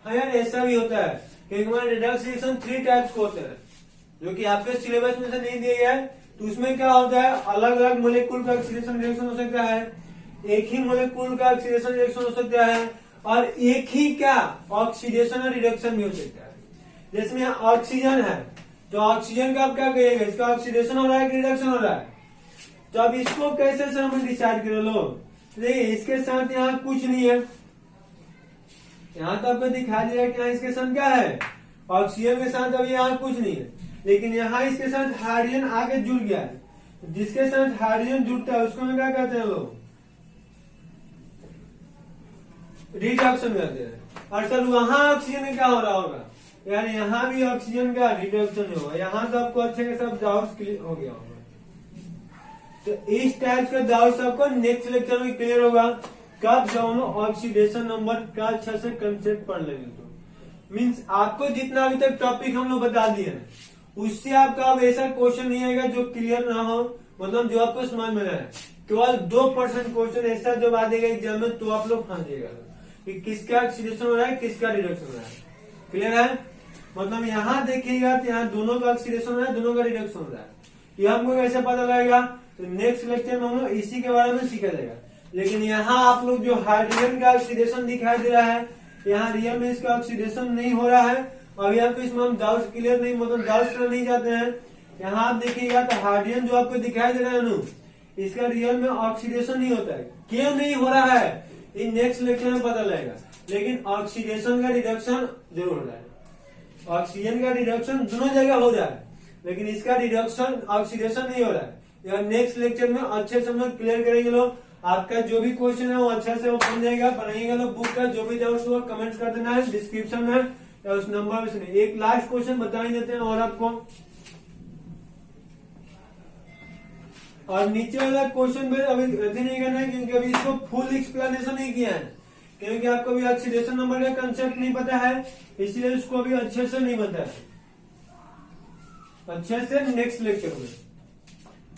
हाँ यार ऐसा भी होता है, क्योंकि हमारे रिडक्शन रिएक्शन 3 टाइप्स के होते हैं, जो कि आपके सिलेबस में से नहीं दिए गए, तो उसमें क्या होता है, अलग अलग मोलिक्यूल का ऑक्सीडेशन रिएक्शन हो सकता है, एक ही मोलिक्यूल का ऑक्सीडेशन रिएक्शन हो सकता है, और एक ही क्या ऑक्सीडेशन और रिडक्शन भी हो सकता है। जिसमें ऑक्सीजन है तो ऑक्सीजन का आप क्या कहिएगा, इसका ऑक्सीडेशन हो रहा है कि रिडक्शन हो रहा है, तो अब इसको कैसे सर हम डिसाइड करें लोग, देखिए इसके साथ यहाँ कुछ नहीं है, यहाँ तो आपको दिखाई दे रहा है कि यहाँ इसके साथ क्या है, ऑक्सीजन के साथ अभी यहाँ कुछ नहीं है, लेकिन यहाँ इसके साथ हाइड्रोजन आगे जुड़ गया है, जिसके साथ हाइड्रोजन जुड़ता है उसको हम क्या कहते हैं लोग, रिडक्शन कहते हैं। और सर वहां ऑक्सीजन में क्या हो रहा होगा, यानी यहाँ भी ऑक्सीजन का रिडक्शन होगा। यहाँ तो आपको अच्छे के सब डाउट्स क्लियर हो गया होगा, तो इस टाइप का डाउट्स आपको नेक्स्ट लेक्चर में क्लियर होगा। कब जब हम लोग ऑक्सीडेशन नंबर का अच्छा से कंसेप्ट पढ़ लेंगे तो मीन्स आपको जितना अभी तक टॉपिक हम लोग बता दिए हैं उससे आपका अब ऐसा क्वेश्चन नहीं आएगा जो क्लियर ना हो, मतलब जो आपको समझ में आए। केवल 2% क्वेश्चन ऐसा जब आ जाएगा एग्जाम में तो आप लोग फंस जाएगा कि किसका ऑक्सीडेशन हो रहा है किसका रिडक्शन हो रहा है। क्लियर है? मतलब यहाँ देखिएगा तो यहाँ दोनों का ऑक्सीडेशन हो रहा है, दोनों का रिडक्शन हो रहा है। ये हमको कैसे पता लगेगा? तो नेक्स्ट लेक्चर में हम लोग इसी के बारे में सीखा जाएगा। लेकिन यहाँ आप लोग जो हाइड्रोजन का ऑक्सीडेशन दिखाई दे रहा है, यहाँ रियल में इसका ऑक्सीडेशन नहीं हो रहा है। अभी आपको इसमें हम डाउट क्लियर नहीं, मतलब डाउट नहीं जाते हैं। यहाँ आप देखिएगा तो हाइड्रोजन जो आपको दिखाई दे रहा है अनु, इसका रियल में ऑक्सीडेशन नहीं होता है। क्यों नहीं हो रहा है ये नेक्स्ट लेक्चर में पता लगेगा। लेकिन ऑक्सीडेशन का रिडक्शन जरूर हो रहा है। ऑक्सीजन का रिडक्शन दोनों जगह हो रहा है, लेकिन इसका रिडक्शन ऑक्सीडेशन नहीं हो रहा है। यह नेक्स्ट लेक्चर में अच्छे से हम लोग क्लियर करेंगे। लोग आपका जो भी क्वेश्चन है वो अच्छा से वो बन जाएगा, बनाइएगा। लोग बुक का जो भी डाउट हुआ कमेंट कर देना है डिस्क्रिप्शन में या उस नंबर में से। एक लास्ट क्वेश्चन बता ही देते हैं और आपको, और नीचे वाला क्वेश्चन भी अभी नहीं करना है क्योंकि अभी इसको फुल एक्सप्लेनेशन नहीं किया है, क्योंकि आपको अभी ऑक्सीडेशन नंबर का कंसेप्ट नहीं पता है, इसलिए इसको अभी अच्छे से नहीं बताया। अच्छे से नेक्स्ट लेक्चर में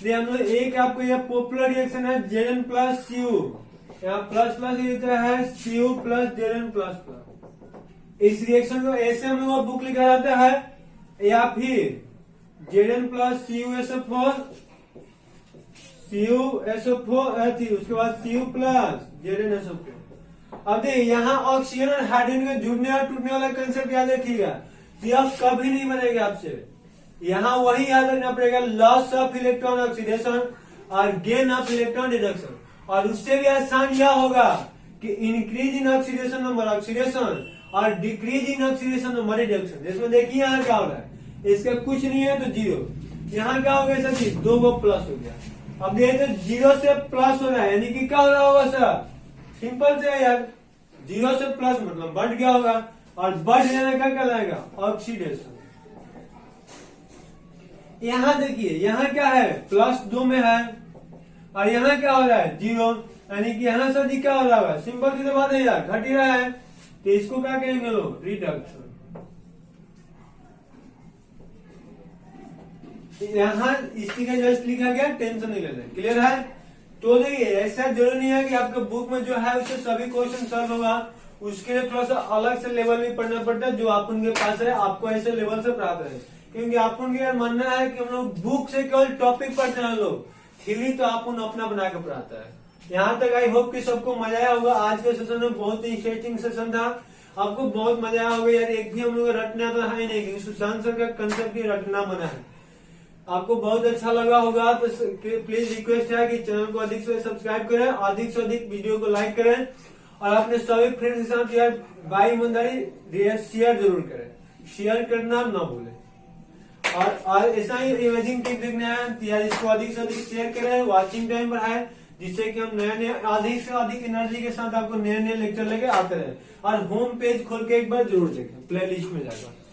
हम लोग एक आपको यह पॉपुलर रिएक्शन है Zn प्लस Cu, यहाँ प्लस प्लस देता है Cu plus Zn plus plus. इस रिएक्शन को ऐसे हम लोग बुक लिखा जाता है, या फिर Zn प्लस CuSO4 उसके बाद Cu प्लस ZnSO4। अब देखिए यहाँ ऑक्सीजन और हाइड्रोजन के जुड़ने और टूटने वाला कंसेप्ट याद रखिएगा, यह कभी नहीं बनेगा आपसे। यहाँ वही याद रखना पड़ेगा, लॉस ऑफ इलेक्ट्रॉन ऑक्सीडेशन और गेन ऑफ इलेक्ट्रॉन रिडक्शन। और उससे भी आसान यह होगा कि increase in oxidation number oxidation और decrease in oxidation number reduction. इसमें देखिए यहाँ क्या हो रहा है, इसका कुछ नहीं है तो 0। यहाँ क्या हो गया सर, 2 को प्लस हो गया। अब देखिए तो 0 से प्लस हो रहा है, यानी कि क्या हो रहा होगा सर, सिंपल से यार 0 से प्लस मतलब बढ़ गया होगा, और बढ़ जाने का क्या लाएगा ऑक्सीडेशन। यहाँ देखिए यहाँ क्या है, +2 में है, और यहाँ क्या हो रहा है 0, यानी कि यहाँ से अधिक क्या हो रहा है, सिंपल सी बात है यार, घट ही रहा है। तो इसको क्या कहेंगे लोग, रिडक्शन। यहाँ इसी का जस्ट लिखा गया, टेंशन नहीं लेना। क्लियर है? तो देखिए ऐसा जरूरी नहीं है कि आपके बुक में जो है उससे सभी क्वेश्चन सॉल्व होगा, उसके लिए थोड़ा सा अलग से लेवल भी पढ़ना पड़ता है। जो आप उनके पास है आपको ऐसे लेवल से प्राप्त है, क्योंकि आप उनके यार मानना है कि हम लोग बुक से केवल टॉपिक पढ़ते हैं, लोग थ्योरी तो आप अपना बना के पढ़ाता है। यहाँ तक आई होप कि सबको मजा आया होगा। आज के सेशन में बहुत ही इंटरेस्टिंग सेशन था, आपको बहुत मजा आया होगा यार। एक भी हम लोग रटना तो है नहीं, क्योंकि सुशांत सर का कंसेप्ट ही रटना बना है। आपको बहुत अच्छा लगा होगा तो प्लीज रिक्वेस्ट है कि चैनल को अधिक से सब्सक्राइब करें, अधिक से अधिक वीडियो को लाइक करें, और अपने सभी फ्रेंड्स के साथ यार बाई ईमानदारी शेयर जरूर करें, शेयर करना ना भूलें। और ऐसा ही इमेजिंग टिप देखना है तो यार इसको अधिक से अधिक शेयर करें, वॉचिंग टाइम बढ़ाए, जिससे कि हम नए अधिक से अधिक एनर्जी के साथ आपको नए लेक्चर लेके आते रहे। और होम पेज खोल के एक बार जरूर देखें, प्लेलिस्ट में जाकर।